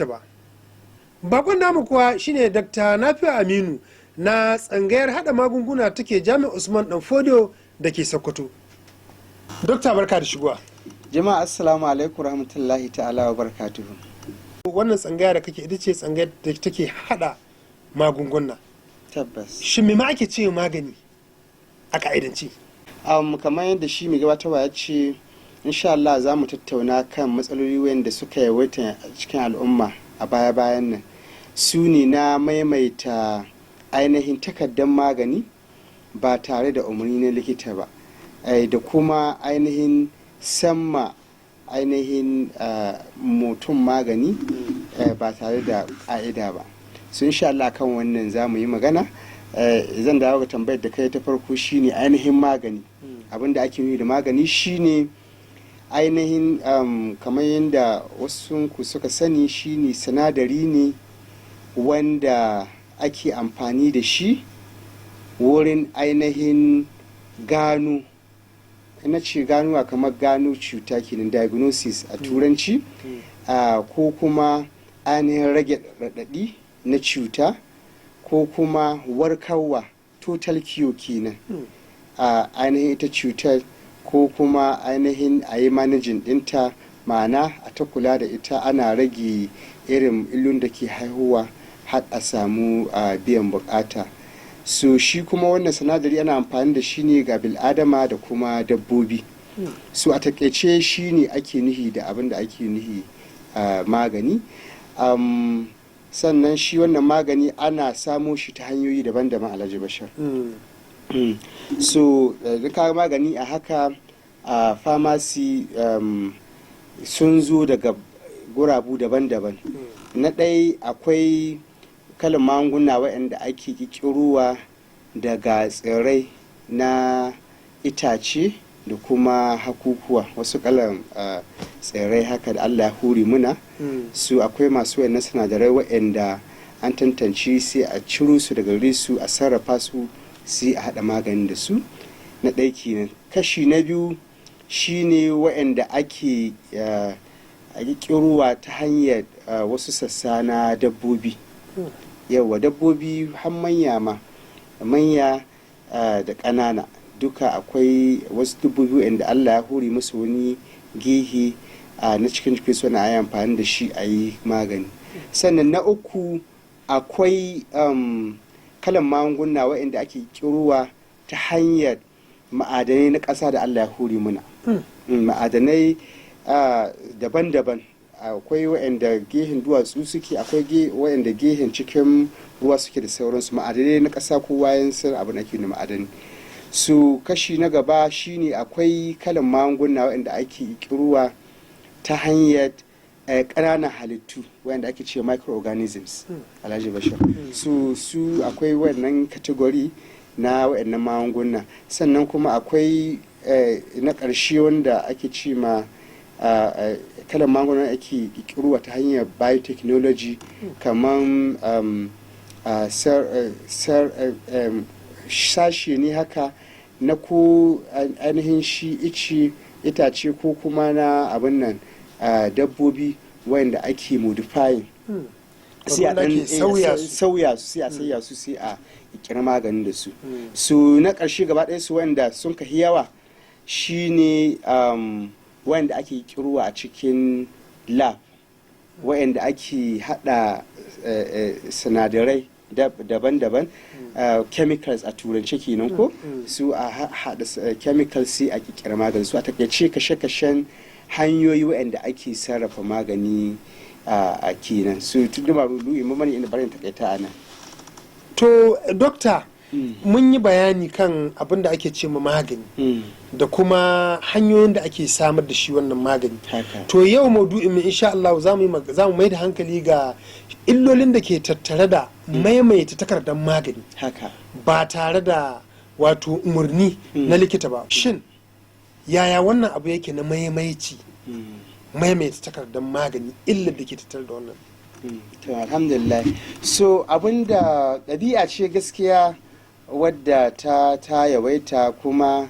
ba. Bakon namu kuwa shine Dr. Nafi'u Aminu na tsangayar hada magunguna take Jami'ar Usman Danfodiyo da ke Sokoto. Dokta barka da shigowa. Jama'a assalamu alaikum rahmatullahi ta'ala wa barakatuhu. Wannan tsangaya da kake ita ce tsangayar da take hada magunguna. Tabbas. Shin me ma ake ce magani a ka'idanci? Kamar yadda shi mai gabatarwa ya ce insha Allah za mu tattauna kan matsaloli wanda suka yawaita cikin al'umma a baya-bayan nan. Su ne na maimaita ainihin takardar magani ba tare da umarni na likita ba, da kuma ainihin samma ainihin mutum magani ba tare da ƙa'ida ba. Su insha Allah kan wannan za mu yi magana. Zan dawo ga tambayar da kai ta farko shine ainihin magani. Abinda ake yi da magani shine ainihin kamar yadda wasu ku suka sani shine sinadari ne wanda ake amfani da shi wurin ainihin gano, ina ce ganuwa kamar gano cuta kenan, diagnosis a turanci, ko kuma ainihin rage raɗaɗi na cuta, ko kuma warkarwa total cure kenan ainihin ita cutar, ko kuma ainihin a yi managing ɗinta, ma'ana a ta kula da ita ana rage irin illun da ke haihuwa har a samu biyan bukata. So shi kuma wannan sinadari ana amfani da shi ne ga bil'adama da kuma dabbobi. So a takaice shi ne ake nuhi da abin da ake nuhi magani. Sannan shi wannan magani ana samo shi ta hanyoyi daban-daban, Alhaji Bashir. So duka magani a haka a pharmacy sun zo daga gurabu daban-daban. Na ɗaya akwai kalan magunguna waɗanda ake ƙirƙirowa daga tsirrai na itace da kuma hakukuwa, wasu kalan tsirrai haka da Allah ya huri muna. Su akwai masu wayannan sinadarai waɗanda an tantance sai a ciro su daga gare su a sarrafa su sai a haɗa magani da su. Na ɗaya kenan. Kashi na biyu shine waɗanda ake ƙirƙirowa ta hanyar wasu sassa na dabbobi. Yawa dabbobi har manya ma, manya da ƙanana duka akwai wasu dabbobi wanda Allah ya hore musu wani gehe na cikin jikin su na yi amfani da shi a yi magani. Sannan na uku akwai kalan magunguna waɗanda ake ƙirowa ta hanyar ma'adanai na ƙasa da Allah ya hore muna. Ma'adanai daban-daban, akwai waɗanda gehen duwatsu suke, akwai waɗanda gehen cikin ruwa suke da sauransu. Ma'adanai na ƙasa kowa ya san abin ake da ma'adani. Su kashi na gaba shine akwai kalan magunguna waɗanda ake ƙirowa ta hanyar ƙananan halittu waɗanda ake ce microorganisms, Alhaji Bashir. Su akwai wannan kategori na waɗannan magunguna. Sannan kuma akwai na ƙarshe wanda ake ce ma kalan magungunan ake ƙiruwa ta hanyar biotechnology, kamar sashe ne haka na ko ainihin shi itace ko kuma na abin nan dabbobi wanda ake modifying, sai a ɗan sauya su, sai a sayya su, sai a kira maganin da su. Su na ƙarshe gaba ɗaya su wanda sun kahi yawa shine wanda ake kiruwa a cikin lab, wanda ake hada sinadarai daban-daban, chemicals a turance kenan ko, su a hada chemicals sai a kikira magani. Su a takaice kashe-kashen hanyoyi wanda ake sarrafa magani a kenan. Su tuduma rudu imamani ina barin takaita ana. To dokta, mun yi bayani kan abin da ake ce ma magani da kuma hanyoyin da ake samar da shi wannan magani. To yau maudu'in mu insha Allah za mu mai da hankali ga illolin da ke tattare da maimaita takardar magani ba tare da wato umarni na likita ba. Shin yaya wannan abu yake na maimaita takardar magani, illar da ke tattare da wannan? To alhamdulillah. So abinda ɗabi'a ce gaskiya wadda ta yawaita, kuma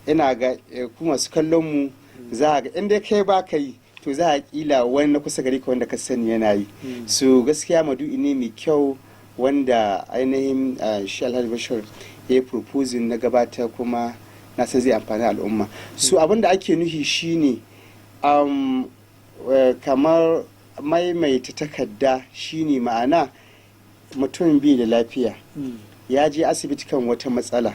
ina ga kuma su kallon mu za ga inda kai ba ka yi to za a kila wani na kusa gari ka wanda ka sani yana yi. So gaskiya madu'i ne mai kyau wanda ainihin shi Alhaji Bashir ya yi proposing na gabata kuma na san zai amfani al'umma. So abin da ake nufi shine kamar maimaita takarda shine ma'ana mutum bai da lafiya ya je asibiti kan wata matsala,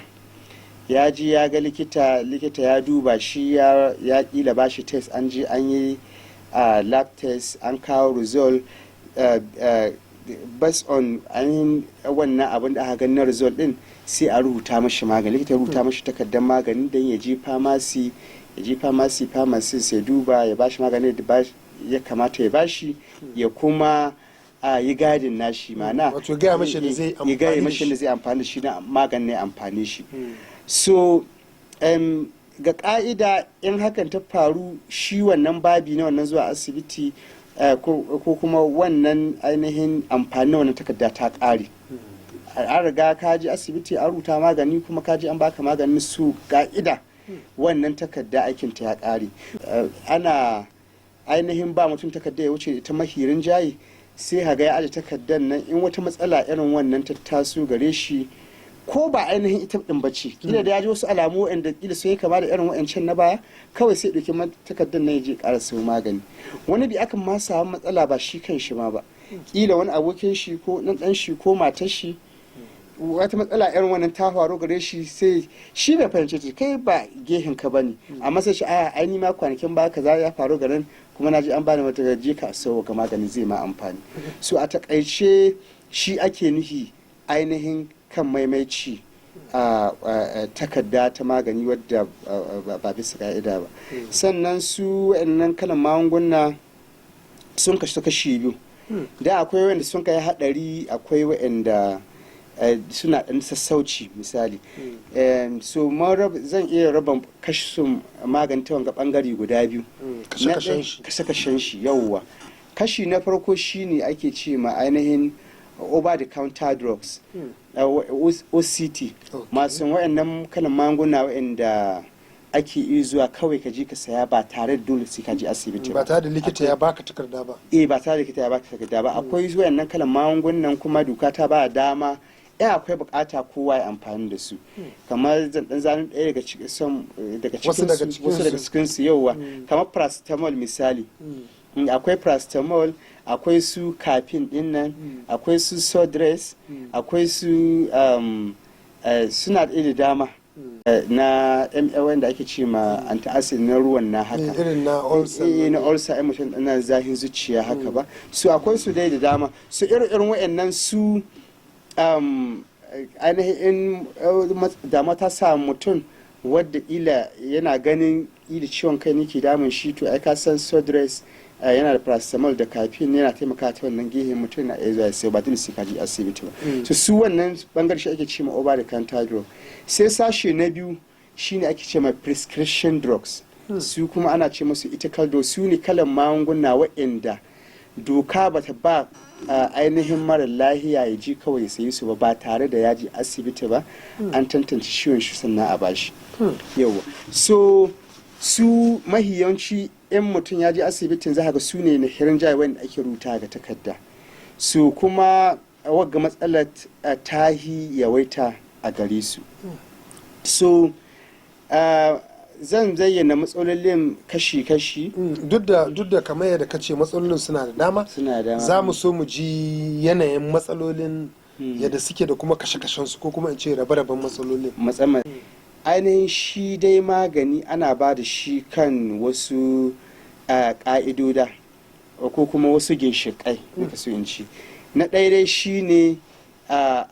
ya ji ya ga likita ya duba shi ya kila ba shi test, an je an yi lab test, an kawo result based on wannan abin da aka gani na result din, sai a rubuta mashi magani. Likita ya rubuta mashi takardar magani don ya je pharmacy pharmacist ya duba ya bashi magani da ya kamata ya bashi, ya kuma yi gadin nashi, ma'ana wato gaya mashi da zai amfani da shi na maganin ya amfani shi. So ga ka'ida in hakan ta faru, shi wannan babi na wannan zuwa asibiti ko kuma wannan ainihin amfani na wannan takarda ta ƙare. An riga ka je asibiti an rubuta magani kuma ka je an baka maganin, su ka'ida wannan takarda aikinta ya ƙare. Ana ainihin ba mutum takarda ya wuce ita mahirin jayi, sai haga ya aje takardar nan, in wata matsala irin wannan ta taso gare shi, ko ba ainihin ita din bace, kila da ya ji wasu alamu wanda kila sun yi kama da irin wa'ancan na baya, kawai sai ɗauki takardar nan ya je ƙara sau magani. Wani bi akan ma samu matsala ba shi kan shi ma ba, kila wani abokin shi ko ɗan shi ko matar shi, wata matsala irin wannan ta faru gare shi, sai shi bai fahimci ta kai ba gehen ka bane, amma sai shi ai ni ma kwanakin ba kaza ya faru garin, kuma na ji an bani mata je ka sau ga magani zai ma amfani. So a takaice shi ake nufi ainihin kan maimaici a takarda ta magani wadda ba bisa ka'ida ba. Sannan su wa'annan kalan magunguna sun kashi biyu. Da akwai wanda sun kai hadari, akwai wa'anda suna ɗan sassauci misali. So zan iya raba kashin magani ta wanga ɓangare guda biyu. Kashe-kashen shi yawwa. Kashi na farko shine ake ce ma ainihin over the counter drugs, OCT, masu waɗannan kalan magunguna waɗanda ake iya zuwa kawai ka je ka saya ba tare da dole sai ka je asibiti ba tare da likita ya baka takarda ba. Ba tare da likita ya baka takarda ba. Akwai waɗannan kalan magungunan kuma doka ta ba dama akwai bukata kowa ya amfani da su, kamar zan dan zanen ɗaya daga cikin su yauwa, kamar paracetamol misali. Akwai paracetamol, akwai su kafin din nan, akwai su sodres, akwai su suna da dama na ml da ake ce ma antacid na ruwan na haka, irin na ulcer mutum ɗana zahin zuciya haka ba. Su akwai su dai da dama. Su irin wa'annan su ainihin dama ta sa mutum wadda ila yana ganin ila ciwon kai nake damun shi, to ai ka san sodres yana da paracetamol da caffeine yana taimaka ta wannan gehe, mutum na iya zuwa sai ba dole sai ka je asibiti ba. To su wannan bangare shi ake ce ma over the counter drug. Sai sashe na biyu shine ake ce ma prescription drugs. Su kuma ana ce musu ethical drugs. Su ne kalan magunguna waɗanda doka bata ba ainihin mara lahiya ya ji kawai ya sayi su ba tare da ya je asibiti ba, an tantance ciwon shi sannan a bashi. Yawa. So su mahiyanci in mutum ya je asibitin za ga su ne na hirin jayi wanda ake rubuta ga takarda. Su kuma wagga matsalar tahi yawaita a gare su. So zan zayyana matsalolin kashi-kashi. Duk da kamar yadda kace matsalolin suna da dama, za mu so mu ji yanayin matsalolin yadda suke da kuma kashe-kashen su, ko kuma in ce rabe-raben matsalolin. Ainihin shi dai magani ana ba da shi kan wasu ƙa'idoda ko kuma wasu ginshiƙai, so in ci. Na ɗaya dai shi ne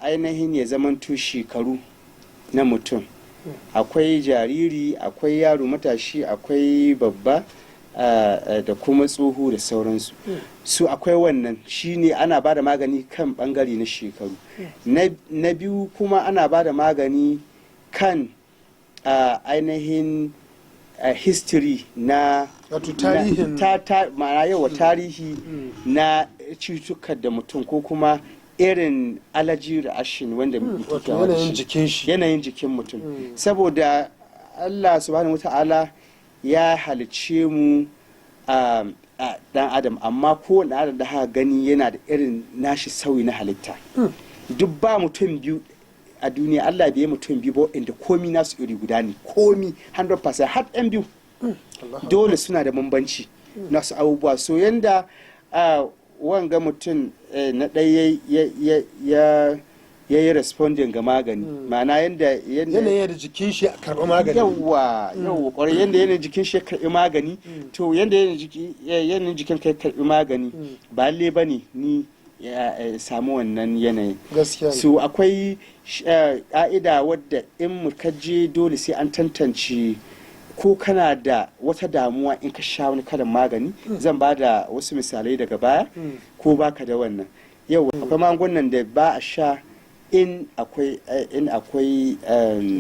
ainihin ya zamanto shekaru na mutum. Akwai jariri, akwai yaro matashi, akwai babba da kuma tsoho da sauransu. Su akwai wannan shi ne ana ba da magani kan ɓangare na shekaru. Na biyu kuma ana ba da magani kan ainihin history na tarihi na cutukan da mutum, ko kuma irin allergy reaction wanda yanayin jikin mutum. Saboda Allah subhanahu wata'ala ya halice mu dan adam, amma kowane adam da haka gani yana da irin nashi sauyi na halitta. Duk ba mutum biyu a duniya Allah bai mutum biyu ba inda komi nasu iri guda ne, komi 100%, har yan biyu dole suna da bambanci nasu abubuwa. So yanda wanga mutum na ɗaya ya yi responding ga magani, ma'ana yanayin da jikin shi karɓi magani, yawa kwarai, yanda yanayin jikin shi karɓi magani, to yanda yanayin jikin kai karɓi magani ba lalle ba ne ni ya samu wannan yanayin. So akwai ƙa'ida wadda in mukaje dole sai an tantance ko kana da wata damuwa in ka sha wani kalan magani. Zan ba da wasu misalai daga baya, ko baka da wannan. Yau akwai magungunan da ba a sha in akwai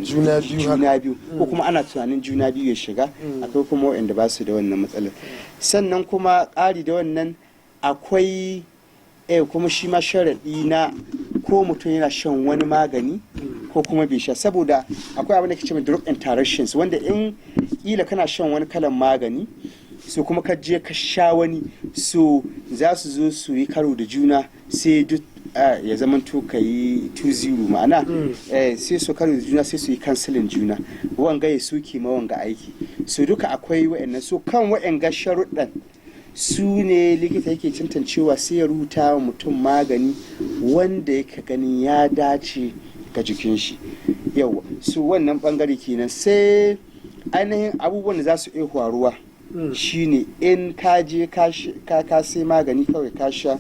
juna biyu ko kuma ana tunanin juna biyu ya shiga. Akwai kuma waɗanda ba su da wannan matsalar. Sannan kuma ƙari da wannan akwai kuma shi ma sharaɗi na ko mutum yana shan wani magani ko kuma bai sha, saboda akwai abin da ke cewa drug interactions, wanda in kila kana shan wani kalan magani so kuma ka je ka sha wani, so za su zo su yi karo da juna, sai duk ya zama to ka yi 2-0, ma'ana sai su karo da juna, sai su yi cancelin juna, wanga ya suke ma wanga aiki. So duka akwai wa'annan. So kan wa'anga sharuɗan su ne likita yake tantancewa, sai ya rubuta wa mutum magani wanda yake ganin ya dace ga jikin shi. Yau su wannan bangare kenan. Sai ainihin abubuwan da za su iya faruwa shine in ka je ka sai magani kawai ka sha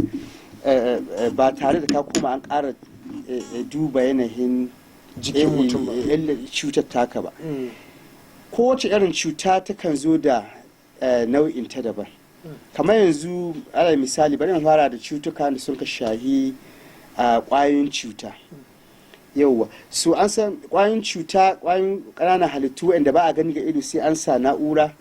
ba tare da ka koma an ƙara duba yanayin jikin mutum ba, cutar taka ba. Kowace irin cuta takan zo da nau'in ta daban. Kamar yanzu alal misali, bari mu fara da cutuka da sun ka shahi ƙwayoyin cuta. Yauwa, so an san ƙwayoyin cuta, ƙwayoyin ƙananan halittu wanda ba a gani ga ido, sai an sa na'ura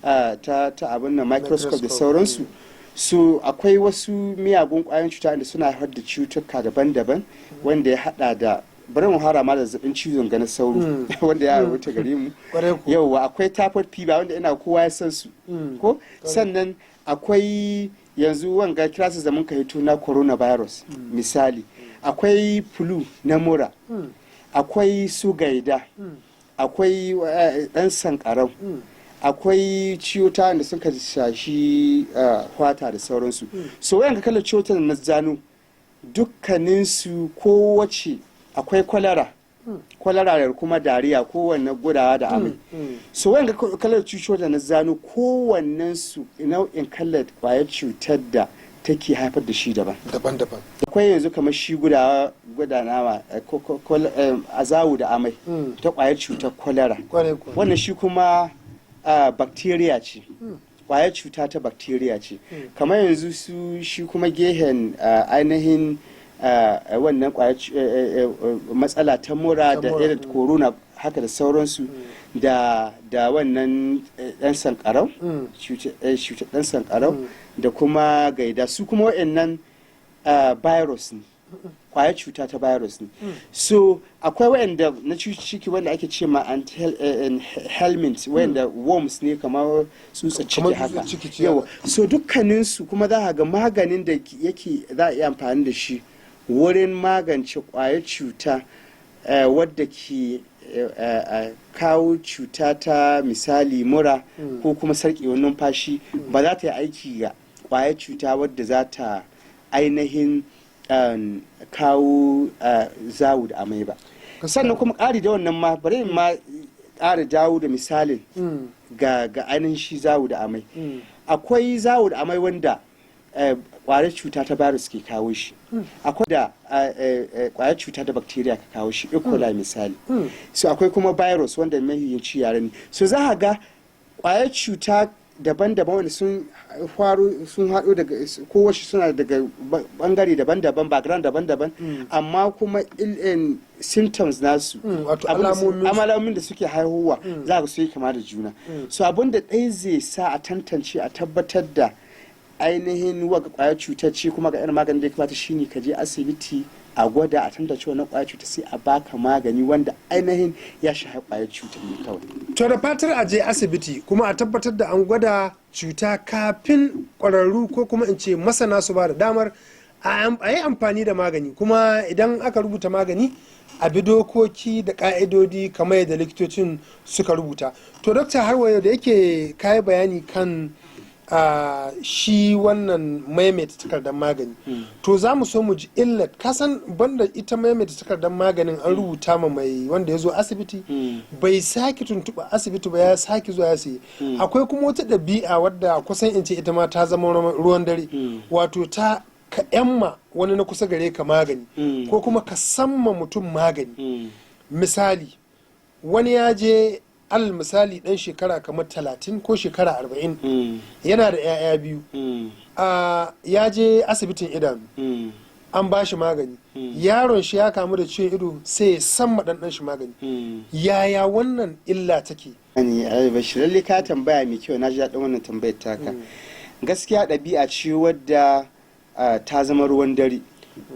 ta abin nan microscope da sauransu. So akwai wasu miyagun ƙwayoyin cuta da suna haifar da cutuka daban-daban, wanda ya hada da, bari mu fara ma da zazzabin cizon ganin sauro wanda ya rubuta gare mu. Yauwa, akwai typhoid fever wanda ina kowa ya san su ko. Sannan akwai yanzu wanga kira su zaman ka hito na coronavirus misali. Akwai flu na mura, akwai su gaida, akwai ɗan sankarau, akwai ciyota da suka shashi hwata da sauransu. So wayan ka kalla ciyotan na zano dukkaninsu kowace, akwai kwalara da kuma dariya, kowanne gudawa da amai. So wayan ka kalla ciyotan na zano kowannensu nau'in kallar kwayar cutar da take haifar da shi daban-daban. Akwai yanzu kamar shi gudanawa azawu da amai ta kwayar cutar kwalara. Wannan shi kuma bacteria ce, kwayar cuta ta bacteria ce. Kamar yanzu shi kuma gehen ainihin wannan kwayar matsala ta mura da irin corona haka da sauransu, da wannan ɗan sankarau, cutar ɗan sankarau da kuma gaida, su kuma wa'annan virus ne, kwayar cuta ta virus ne. So akwai wa'anda na ciki wanda ake ce ma helminth, wa'anda worms ne kamar tsutsa ciki haka. Yawa, so dukkaninsu kuma za ga maganin da yake za a iya amfani da shi wurin magance kwayar cuta wadda ke kawo cuta ta misali mura ko kuma sarkewar numfashi, ba za ta yi aiki ga kwayar cuta wadda za ta ainihin kawo zawo da amai ba. Sannan kuma ƙari da wannan ma, bari ma ƙara dawo da misalin ga ainihin shi zawo da amai. Akwai zawo da amai wanda kwayar cuta ta virus ke kawo shi, akwai da kwayar cuta da bacteria ka kawo shi, Illolin misali. So akwai kuma virus wanda mahimmanci yare ne. So za a ga kwayar cuta daban-daban wanda sun haɗu daga kowace, suna daga bangare daban-daban, background daban-daban, amma kuma symptoms nasu, alamomin da suke haihuwa za ga su yi kama da juna. So abin da ɗaya zai sa a tantance, a tabbatar da ainihin waga kwayar cutar ce kuma ga irin maganin da ya kamata shine ka je asibiti a gwada a tantance wannan ƙwayar cuta sai a baka magani wanda ainihin ya shafi ƙwayar cutar ne kawai. To da fatar a je asibiti kuma a tabbatar da an gwada cuta kafin ƙwararru ko kuma in ce masana su ba da damar a yi amfani da magani, kuma idan aka rubuta magani a bi dokoki da ka'idodi kamar yadda likitocin suka rubuta. To dokta, har wayo da yake kayi bayani kan shi wannan maimaita takardar magani, to za mu so mu ji illar. Kasan banda ita maimaita takardar maganin an rubuta ma mai wanda ya zo asibiti bai sake tuntuɓa asibiti ba, ya sake zuwa ya sayi. Akwai kuma wata ɗabi'a wadda kusan in ce ita ma ta zama ruwan dare, wato ta ka yamma wani na kusa gare ka magani ko kuma ka samma mutum magani. Misali, wani ya je al misali dan shekara kamar 30 ko shekara 40 yana da 'ya'ya biyu, ya je asibitin idanu an ba shi magani, yaron shi ya kamu da ciwon ido sai ya samma ɗan shi magani. Yaya wannan illa take? Bashir, lalle ka tambaya mai kyau, na ji daɗin wannan tambayar taka. Gaskiya ɗabi'a ce wadda ta zama ruwan dare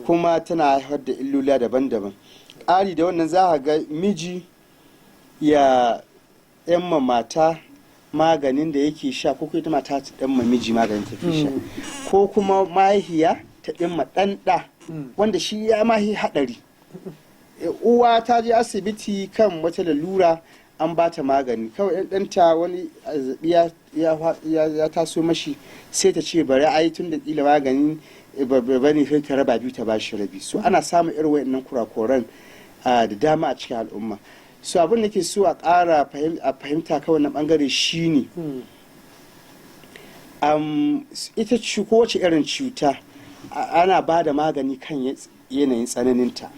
kuma tana haifar da illoli daban-daban. Ƙari da wannan za a ga miji ya yamma mata maganin da yake sha, ko ita mata ta yamma miji maganin ta sha, ko kuma mahaihiya ta yamma ɗanɗa wanda shi ya mahi haɗari. Uwa ta je asibiti kan wata lalura an ba ta magani, kawai ɗanta wani zazzaɓi ya taso mashi sai ta ce bari ai tun da ƙila maganin bane sai ta raba biyu ta ba shi rabi. So ana samun irin wayannan kurakuran da dama a cikin al'umma. So abin da ke so a ƙara fahimta kawai na ɓangare shine ita kowace irin cuta ana ba da magani kan yanayin tsananinta.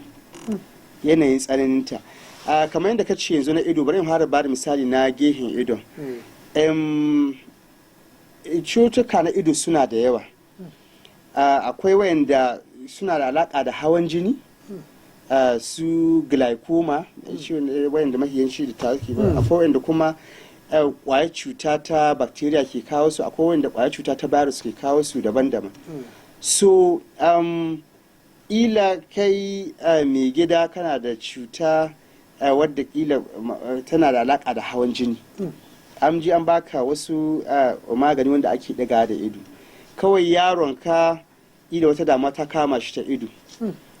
Kamar yadda ka ce yanzu na ido, bari in fara ba da misali na gehen idon. Cutuka na ido suna da yawa. Akwai wayanda suna da alaka da hawan jini, su glaucoma, wayanda mahiyanci da take ba. Akwai wayanda kuma kwayar cuta ta bacteria ke kawo su, akwai wayanda kwayar cuta ta virus ke kawo su daban-daban. So ila kai mai gida kana da cuta wadda kila tana da alaka da hawan jini, an ji an baka wasu magani wanda ake daga da ido, kawai yaron ka ila wata damuwa ta kama shi ta ido,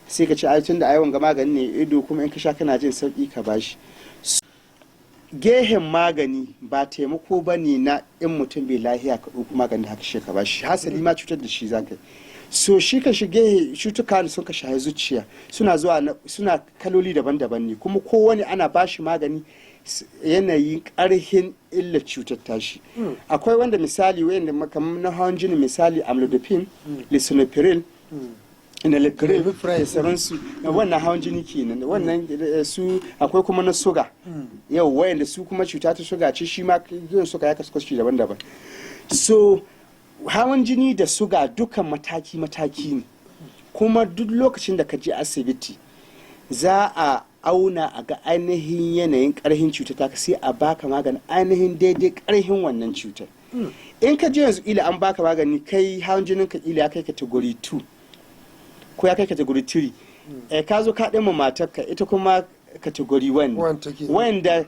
sai ka ci tun da ayyukan ga magani ne ido kuma in ka sha kana jin sauki ka bashi. Gehen magani ba taimako ba ne na in mutum bai lahiya ka ɗauki magani haka shi ka bashi, hasali ma cutar da shi zaka yi. So shi ka shige cutuka da sun ka shahi zuciya suna kaloli daban-daban ne, kuma kowane ana bashi magani yanayin ƙarhin illa cutar tashi. Akwai wanda misali wayanda kamar na hawan jini, misali amlodipine, lisinopril, inalapril da sauransu, wannan hawan jini kenan. Wannan su akwai kuma na suga, yau wayanda su kuma cuta ta suga ce, shi ma yin suga ya kasu daban-daban. So hawan jini da suga dukan mataki-mataki ne, kuma duk lokacin da ka je asibiti za a auna a ga ainihin yanayin karhin cutar ta, sai a baka magani ainihin daidai karhin wannan cutar. In ka je yanzu ila an baka magani kai hawan jinin ka ila ya kai category 2 ko ya kai category 3, ka zo ka ɗima matarka ita kuma category 1 wanda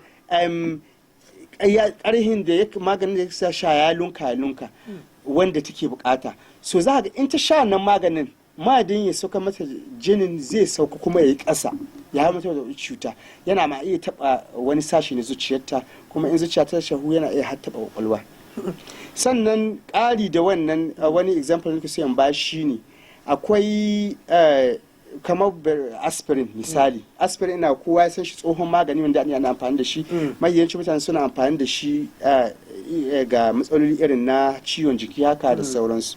karhin da maganin da ya sha ya lunka wanda take bukata. So za ga in ta sha nan maganin madin ya sauka mata jinin zai sauka kuma ya yi ƙasa, ya mata da cuta, yana ma iya taba wani sashi na zuciyarta, kuma in zuciya ta shahu yana iya har taba kwakwalwa. Sannan ƙari da wannan wani example da kusa ba shi ne akwai kamar aspirin misali. Aspirin na kowa ya san shi tsohon magani wanda ana amfani da shi, mahiyanci mutane suna amfani da shi ga matsaloli irin na ciwon jiki haka da sauransu.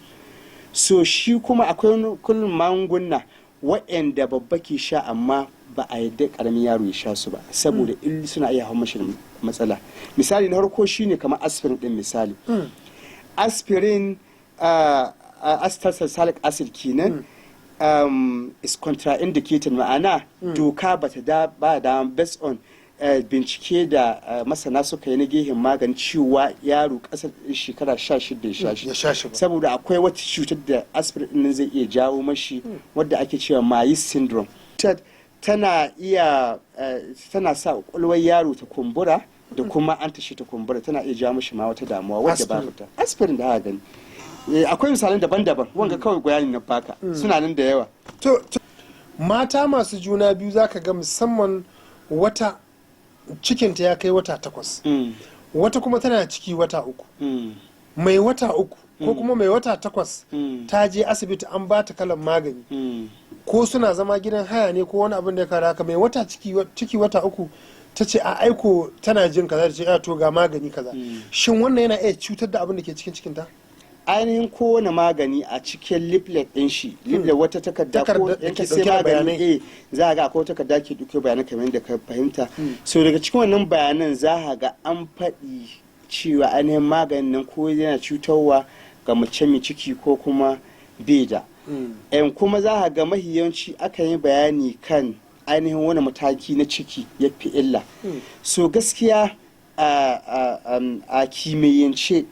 So shi kuma akwai kullum magunguna waɗanda babba ke sha amma ba a yadda ƙaramin yaro ya sha su ba, saboda suna iya hau mashi matsala. Misali na farko shine kamar aspirin din misali. Aspirin acetylsalicylic acid kenan is contraindicated, ma'ana doka ba da based on bincike da masana suka yi na gehen magani cewa yaro kasar shekara 16 ya sha shi, saboda akwai wata cutar da aspirin din zai iya jawo mashi wadda ake cewa mai syndrome. cutar tana sa ƙwaƙwalwar yaro ta kumbura da kuma an tashi ta kumbura, tana iya jawo mishi ma wata damuwa wadda ba ta aspirin da aka gani. Akwai misalan daban-daban wanga kawai bayani na baka suna nan da yawa. To mata masu juna biyu zaka ga musamman wata cikinta ya kai wata 8, wata kuma tana ciki wata 3, mai wata 3 ko kuma mai wata 8 ta je asibiti an ba ta kalan magani, ko suna zama gidan haya ne ko wani abin da ya kara haka, mai wata ciki wata 3 ta ce a aiko tana jin kaza, ta ce to ga magani kaza. Shin wannan yana iya cutar da abin da ke cikin cikinta? Ainihin kowane magani a cikin leaflet ɗin shi, leaflet wata takarda ko in ka sai magani za a ga akwai takarda ke duke bayanai kamar yadda ka fahimta. So daga cikin wannan bayanan za a ga an faɗi cewa ainihin maganin nan ko yana cutarwa ga mace mai ciki ko kuma bai da. Kuma za a ga mahi yawanci aka yi bayani kan ainihin wani mataki na ciki ya fi illa. So gaskiya a kimiyyance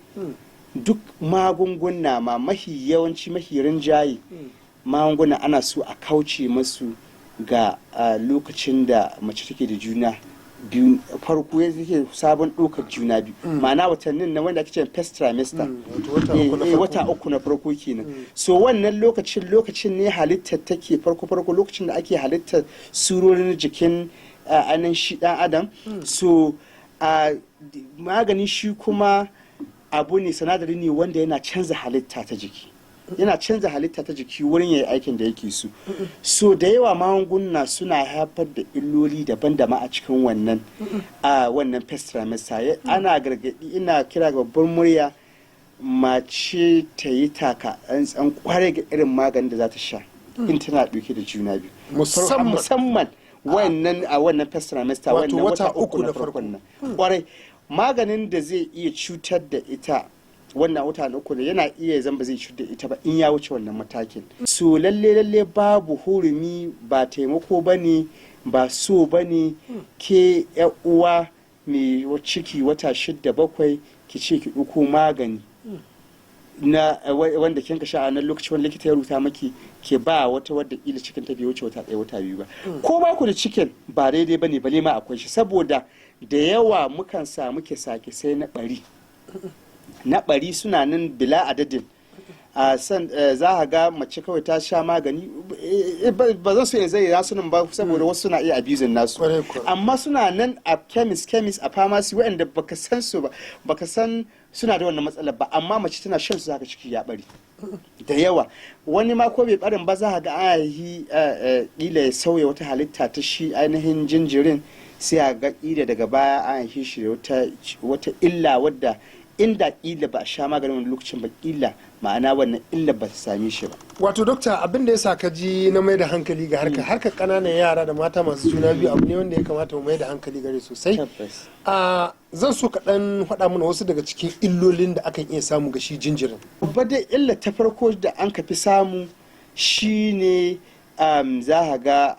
duk magunguna ma mahi yawanci mahi rinjaye magunguna ana so a kauce masu ga lokacin da mace take da juna biyu, farko ya zike sabon ɗaukar juna biyu, ma'ana watannin na wanda ake cewa first trimester, wata 3 na farko kenan. So wannan lokacin ne halittar take farko lokacin da ake halittar surorin jikin anan shi dan adam. So magani shi kuma abu ne, sanadari ne wanda yana canza halitta ta jiki, wurin yayi aikin da yake so. So da yawa magunguna suna haifar da illoli daban-daban a cikin wannan first trimester. Ana gargadi, ina kira ga babbar murya mace ta yi taka tsantsan kwarai ga irin maganin da za ta sha in tana ɗauke da juna biyu, musamman wannan first trimester, wannan wata 3 na farkon nan. Kwarai maganin da zai iya cutar da ita wannan wata 3 yana iya zamba zai cutar da ita ba in ya wuce wannan matakin. So lalle babu hurumi, ba taimako bane, ba so bane ke uwa mai ciki wata 6-7 ki ce ki ɗauko magani na wanda kin ka sha a nan lokaci wanda likita ya rubuta maki ke ba wata wadda kila cikin ta bai wuce wata 1 wata 2 ba. Ko ba ku da cikin ba daidai bane, bale ma akwai shi, saboda da yawa mukan samu sake sai na bari suna nan bila adadin. Za a ga mace kawai ta sha magani, ba zan so in zai rasu nan ba saboda wasu suna iya abusing nasu, amma suna nan a chemist a pharmacy waɗanda baka san su ba, baka san suna da wannan matsalar ba, amma mace tana shan su haka ciki ya bari da yawa. Wani ma ko bai barin ba za a ga an yi ƙila ya sauya wata halitta ta shi ainihin jinjirin, sai a ga ƙila daga baya an yi shi wata illa wadda inda ƙila ba a sha maganin wani lokacin ba ƙila ma'ana wannan illa ba ta same shi ba. Wato dokta, abin da ya sa ka ji na mai da hankali ga harkar ƙananan yara da mata masu juna biyu abu ne wanda ya kamata mu mai da hankali gare sosai. Zan so ka ɗan faɗa mana wasu daga cikin illolin da akan iya samu ga shi jinjirin. Babba dai illa ta farko da an ka fi samu shine za a ga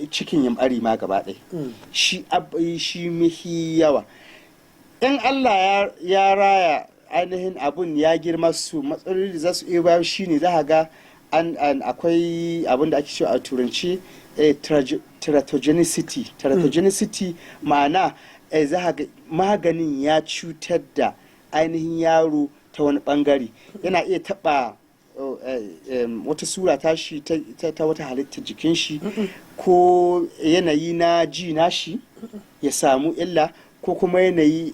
cikin yambari ma gaba ɗaya, shi mahi yawa. In Allah ya raya ainihin abun ya girma, su matsaloli da za su iya bayar shine za a ga akwai abin da ake cewa a turanci teratogenicity, ma'ana za a ga maganin ya cutar da ainihin yaro ta wani bangare, yana iya taba wata sura tashi ta wata halittar jikin shi, ko yanayi na ji nashi ya samu illa, ko kuma yanayi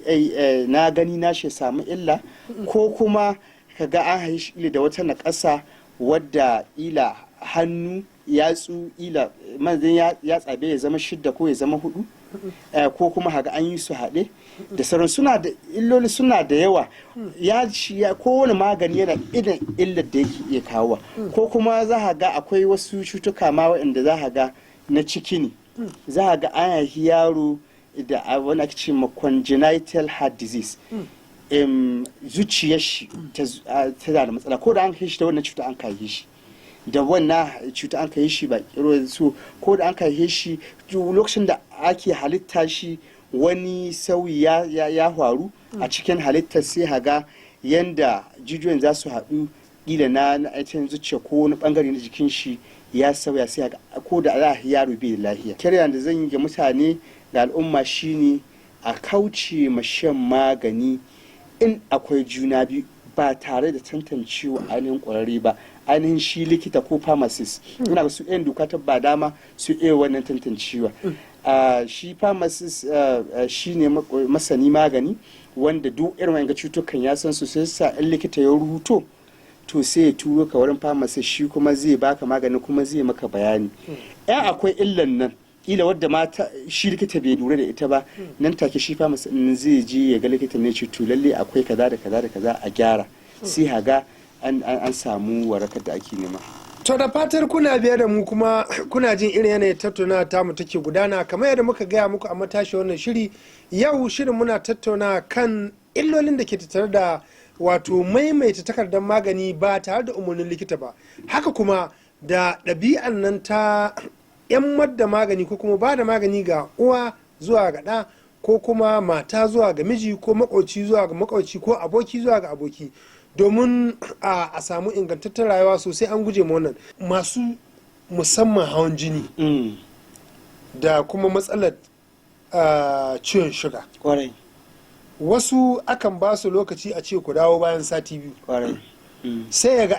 na gani nashi ya samu illa, ko kuma kaga an haishi da wata naƙasa wadda ila hannu yatsu ila manzan ya tsabe ya zama 6 ko ya zama 4, ko kuma haga an yi su haɗe da sauran. Suna da illoli, suna da yawa. Kowane magani yana irin illar da yake iya kawo, ko kuma za a ga akwai wasu cutuka ma waɗanda za a ga na ciki ne, za a ga an haihi yaro da wani ake ce ma congenital heart disease, zuciyar shi ta da matsala, ko da an kai shi da wannan cuta an kai shi da wannan cuta an kai shi ba kiro so, ko da an kai shi lokacin da ake halitta shi wani sauyi ya faru a cikin halittar, sai haga yanda jijiyoyin za su haɗu kila na aikin zuciya ko wani bangare na jikin shi ya sauya sai ko da Allah yaro bai lafiya. Kiran da zan yi ga mutane da al'umma shine a kauce ma shan magani in akwai juna biyu ba tare da tantancewa ainihin ƙwararre ba, ainihin shi likita ko pharmacist. Ina ga su yan doka ta ba dama su iya wannan tantancewa. Shi pharmacist shi ne masani magani wanda duk irin wa'in cutukan ya san su, sai sa in likita ya rubuto to sai ya turo ka wurin pharmacist, shi kuma zai baka magani kuma zai maka bayani. Akwai illan nan kila wadda mata shi likita bai lura da ita ba, nan take shi pharmacist zai je ya ga likita ne ce to lalle akwai kaza da kaza da kaza a gyara, sai haga an samu warakar da ake nema. To da fatar kuna biye da mu kuma kuna jin irin yanayin tattauna ta mu take gudana kamar yadda muka gaya muku a matashi wannan shiri. Yau shirin muna tattauna kan illolin da ke tattare da wato maimaita takardar magani ba tare da umarnin likita ba, haka kuma da ɗabi'an nan ta 'yan madda magani ko kuma ba da magani ga uwa zuwa ga ɗa ko kuma mata zuwa ga miji ko makwauci zuwa ga makwauci ko aboki zuwa ga aboki, domin a samu ingantaccen rayuwa sosai an guje ma wannan. Masu musamman hawan jini da kuma matsalar ciwon shuga, wasu akan ba su lokaci a ce ku dawo bayan sati biyu. Sai ya ga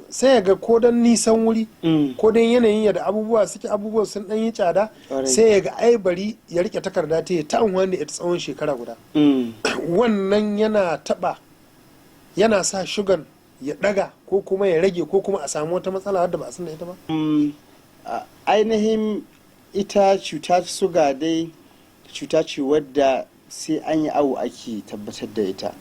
sai ya ga ko don nisan wuri ko don yanayin yadda abubuwa suke, abubuwa sun dan yi tsada, sai ya ga bari ya rike takarda ta amfani da ita tsawon shekara guda. Wannan yana sa shugan ya daga ko kuma ya rage ko kuma a samu wata matsala wadda ba a san da ita ba. Ainihin ita cuta suga dai cuta ce wadda sai an yi awo ake tabbatar da ita.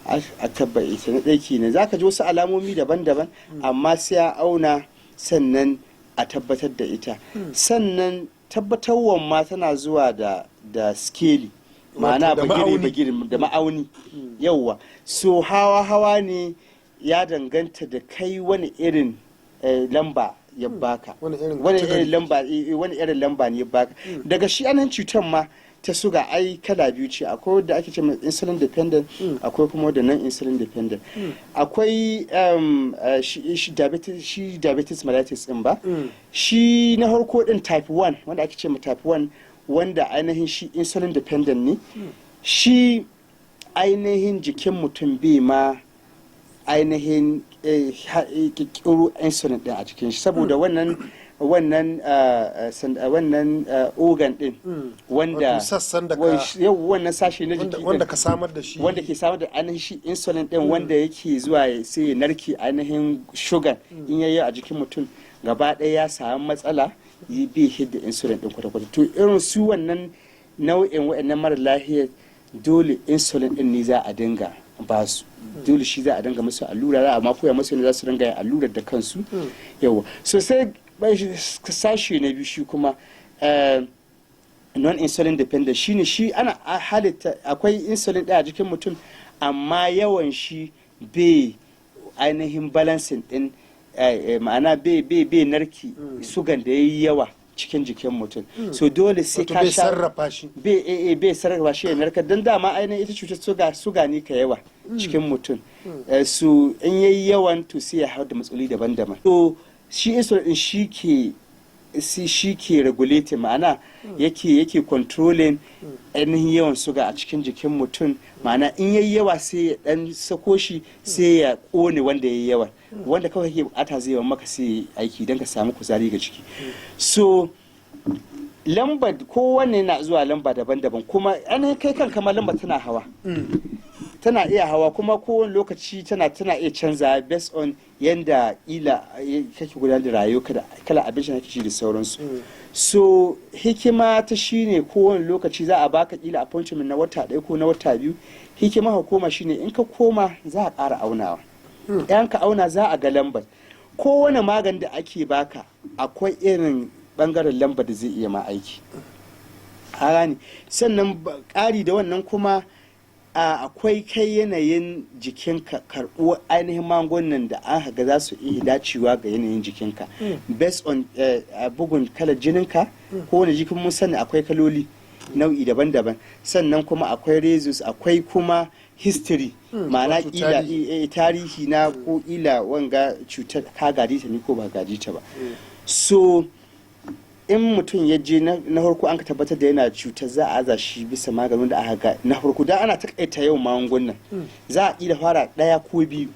A tabbata ita na ɗaki ne za ka ji wasu alamomi daban-daban, amma sai a auna sannan a tabbatar da ita. Sannan tabbatarwar ma tana zuwa da skeli, ma'ana bagire da ma'auni. Yauwa, so hawa ne ya danganta da kai wani irin lamba ya baka, wani irin lamba ne ya baka. Daga shi anan cutar ma ta suga kala biyu ce, akwai wadda ake ce insulin dependent, akwai kuma wadda non insulin dependent. Akwai shi diabetes mellitus din ba, shi na harko din type 1 wanda ake ce type 1 wanda ainihin shi insulin dependent ne. Shi ainihin jikin mutum bai ma ainihin kirkiro insulin din a cikin shi, saboda wannan organ din wanda wannan sashi na jiki wanda ka samar da shi, wanda ke samar da ainihin shi insulin din wanda yake zuwa sai ya narke ainihin sugar in yayi a jikin mutum gaba ɗaya ya samu matsala, yi bai hidda insulin din kwata-kwata. To irin su wannan nau'in wa'annan mara lahiyar dole insulin din ne za a dinga ba su, dole shi za a dinga musu allura, za a ma koya musu ne za su dinga yin allurar da kansu. Yawa, so sai sashi na biyu shi kuma non insulin dependent, shine shi ana halitta akwai insulin ɗaya a jikin mutum amma yawan shi bai ainihin balancing din, ma'ana bai narki sugan da yayi yawa cikin jikin mutum. So dole sai ka sha sarrafa shi, bai sarrafa shi ya narka, don dama ainihin ita cutar suga ne ka yawa cikin mutum. So in yayi yawan to sai ya haɗa matsaloli daban-daban. So shi insulin shi ke regulating, ma'ana yake controlling ainihin yawan suga a cikin jikin mutum. Ma'ana in yayi yawa sai ya dan sako shi sai ya kone wanda yayi yawa, wanda kawai kake bukata zai maka sai aiki don ka samu kuzari ga jiki. So lamba kowanne na zuwa lamba daban-daban, kuma ainihin kai kanka ma lamba tana hawa, tana iya hawa kuma kowane lokaci tana iya canza based on yanda ila kake gudanar da rayuwa da kala abinci da kake da sauransu. So hikima ta shine kowane lokaci za a baka ila appointment na wata ɗaya ko na wata biyu. Hikima hukuma shine in ka koma za a ƙara aunawa, yan ka auna za a ga lambar. Kowane magani da ake baka akwai irin bangaren lambar da zai iya ma aiki. Sannan ƙari da wannan kuma akwai kai yanayin jikinka karɓo ainihin magungunan da an haga za su iya dacewa ga yanayin jikinka based on bugun kalar jininka. Kowane jikin mun sani akwai kaloli, nau'i daban-daban. Sannan kuma akwai rhesus, akwai kuma history, ma'ana kila tarihi na ko ila wanga cutar ka gaji ta ne ko ba gaji ta ba. So in mutum ya je na farko an ka tabbatar da yana cutar, za a aza shi bisa maganin da aka ga na farko. Dan ana takaita yau magungunan, za a ƙila fara ɗaya ko biyu,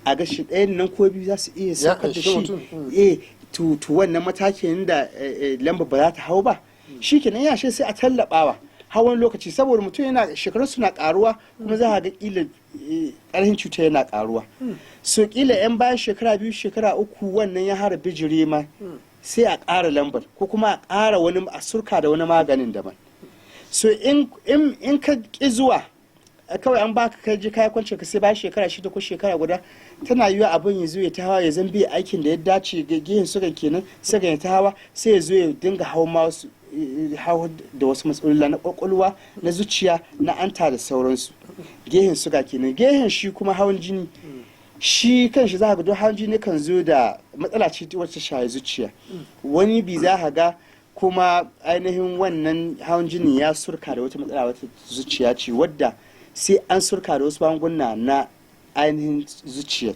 a ga shi ɗayan nan ko biyu za su iya saukar da shi to wannan matakin da lamba ba za ta hau ba, shi kenan ya shi sai a tallabawa hawan lokaci, saboda mutum yana shekarun suna karuwa kuma za a ga kila ƙarfin cuta yana karuwa. So kila yan bayan shekara 2 shekara 3 wannan ya hara bijire ma, sai a ƙara lambar ko kuma a ƙara wani a surka da wani maganin daban. So in ka ƙi zuwa kawai an baka kai je kai kwance ka sai bayan shekara 6 ko shekara guda, tana yiwa abin ya zo ya ta hawa, ya zan bi aikin da ya dace ga gehen suga kenan suga ya ta hawa, sai ya zo ya dinga hawa da wasu matsaloli na kwakwalwa, na zuciya, na anta da sauransu. Gehen suga kenan. Gehen shi kuma hawan jini, shi kanshi za ka ga hawan jini kan zo da matsala ce wacce shaye zuciya. Wani bi za ka ga kuma ainihin wannan hawan jini ya surka da wata matsala wata zuciya ce wadda sai an surka da wasu magunguna na ainihin zuciya.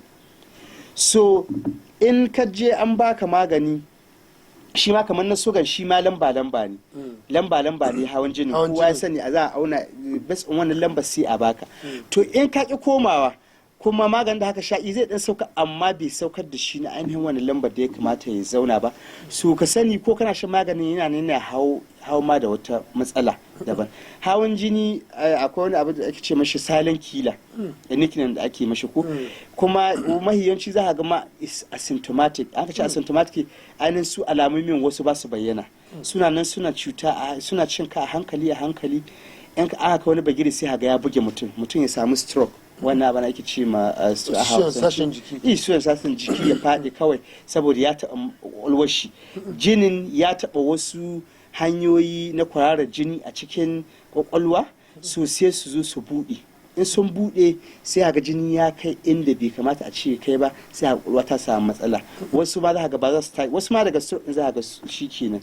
So in ka je an baka magani, shi ma kamar na sugan shi ma lamba ne, lamba ne hawan jini, kowa ya sani a za a auna bas wannan lambar sai a baka. To in ka ki komawa kuma maganin da haka sha'i zai dan sauka, amma bai saukar da shi na ainihin wani lambar da ya kamata ya zauna ba. So ka sani ko kana shan maganin yana hau ma da wata matsala daban. Hawan jini akwai wani abu da ake ce mashi silent killer, da nickname da ake mashi ko kuma mahiyanci za ka ga ma is asymptomatic. An ka ce asymptomatic ainihin su alamomin wasu ba su bayyana, suna nan suna cuta suna cin ka a hankali in ka aka wani bagiri sai ga ya buge mutum ya samu stroke. Wannan abin ake ce ma sashen jiki ya faɗi kawai saboda ya taɓa ƙwaƙwalwar shi. Jinin ya taɓa wasu hanyoyi na kwararar jini a cikin ƙwaƙwalwa, so sai su zo su buɗe. In sun buɗe sai ga jini ya kai inda bai kamata a ce kai ba, sai ƙwaƙwalwa ta samu matsala. Wasu ma za ga ba za su tashi, wasu ma daga stroke za ga shi kenan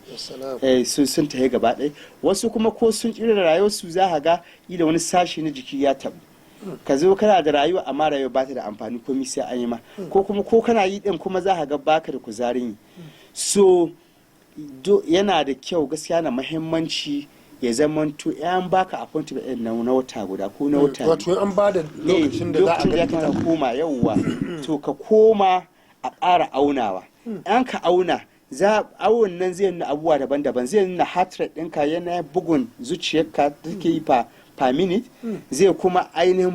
sun tafi gaba ɗaya. Wasu kuma ko sun ƙira da rayuwarsu za ga da wani sashi na jiki ya taɓa. Ka zo kana da rayuwa amma rayuwa ba ta da amfani, komai sai an yi ma, ko kuma ko kana yi din kuma za ka ga baka da kuzarin yi. So yana da kyau gaskiya, na muhimmanci ya zamanto yan baka appointment din na wata guda ko na wata, wato an ba da lokacin da za a ga ka koma yawwa, to ka koma a ƙara aunawa. An ka auna awon nan zai nuna abubuwa daban-daban, zai nuna heart rate ɗinka, yana bugun zuciyarka take yi per minute, zai kuma ainihin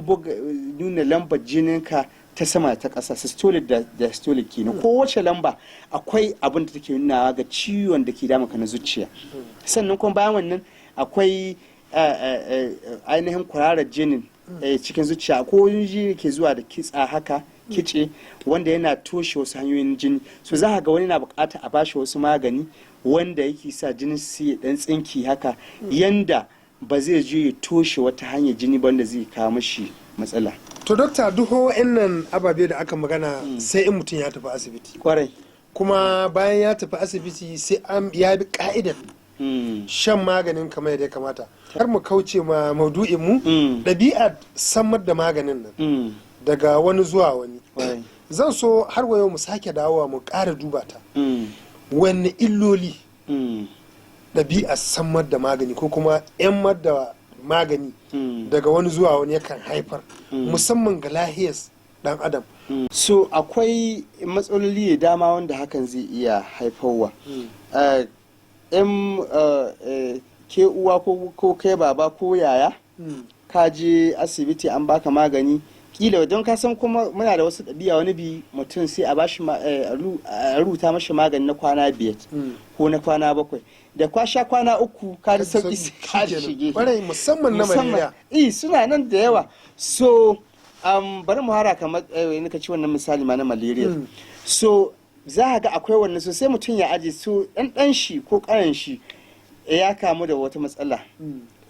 nuna lambar jininka ta sama ta ƙasa, systolic da diastolic kenan. Kowace lamba akwai abin da take nunawa ga ciwon da ke damunka na zuciya. Sannan kuma bayan wannan akwai ainihin kwararar jinin cikin zuciya. Ko jini ke zuwa da kitsa haka, kice wanda yana toshe wasu hanyoyin jini. So za ga wani na bukata a bashi wasu magani wanda yake sa jinin su ya dan tsinki haka, yanda ba zai je ya toshe wata hanyar jini ba wanda zai kawo mashi matsala. To dokta, duho wa'annan ababe da aka magana sai in mutum ya tafi asibiti. Kwarai. Kuma bayan ya tafi asibiti sai ya bi ka'idar shan maganin kamar yadda ya kamata. Har mu kauce ma maudu'in mu, ɗabi'ar samar da maganin nan daga wani zuwa wani. Zan so har wa yau mu sake dawowa mu ƙara duba ta. Wanne illoli ɗabi'ar samar da magani ko kuma 'yan da magani daga wani zuwa wani yakan haifar, musamman ga lahiyar dan adam? So akwai matsaloli da dama wanda hakan zai iya haifarwa. Ke uwa ko kai baba ko yaya, ka je asibiti an baka magani, kila don ka san kuma muna da wasu ɗabi'a, wani bi mutum sai a bashi a rubuta mashi magani na kwana 5 ko na kwana 7, da kwasha kwana 3 ka da sauki sai ka shige. Kwarai, musamman na malaria. Suna nan da yawa. So bari mu hara kamar nika ci wannan misali ma na malaria. So za ga akwai wannan, so sai mutum ya aje, so ɗan shi ko ƙaran shi ya kamu da wata matsala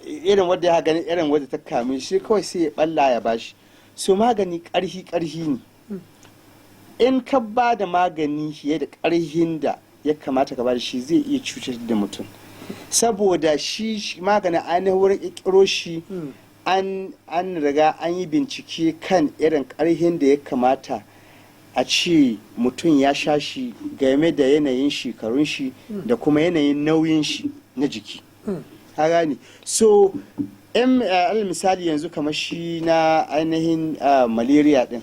irin wadda ya gani, irin wadda ta kamu shi, kawai sai ya balla ya bashi. So magani ƙarhi ne. In ka ba da magani fiye da ƙarhin da ya kamata ka ba da shi, zai iya cutar da mutum. saboda shi maganin ainihin wurin ƙirƙiro shi an riga an yi bincike kan irin ƙarhin da ya kamata a ce mutum ya sha shi game da yanayin shekarun shi da kuma yanayin nauyin shi na jiki. Ha gani, so alal misali yanzu kamar shi na ainihin malaria din,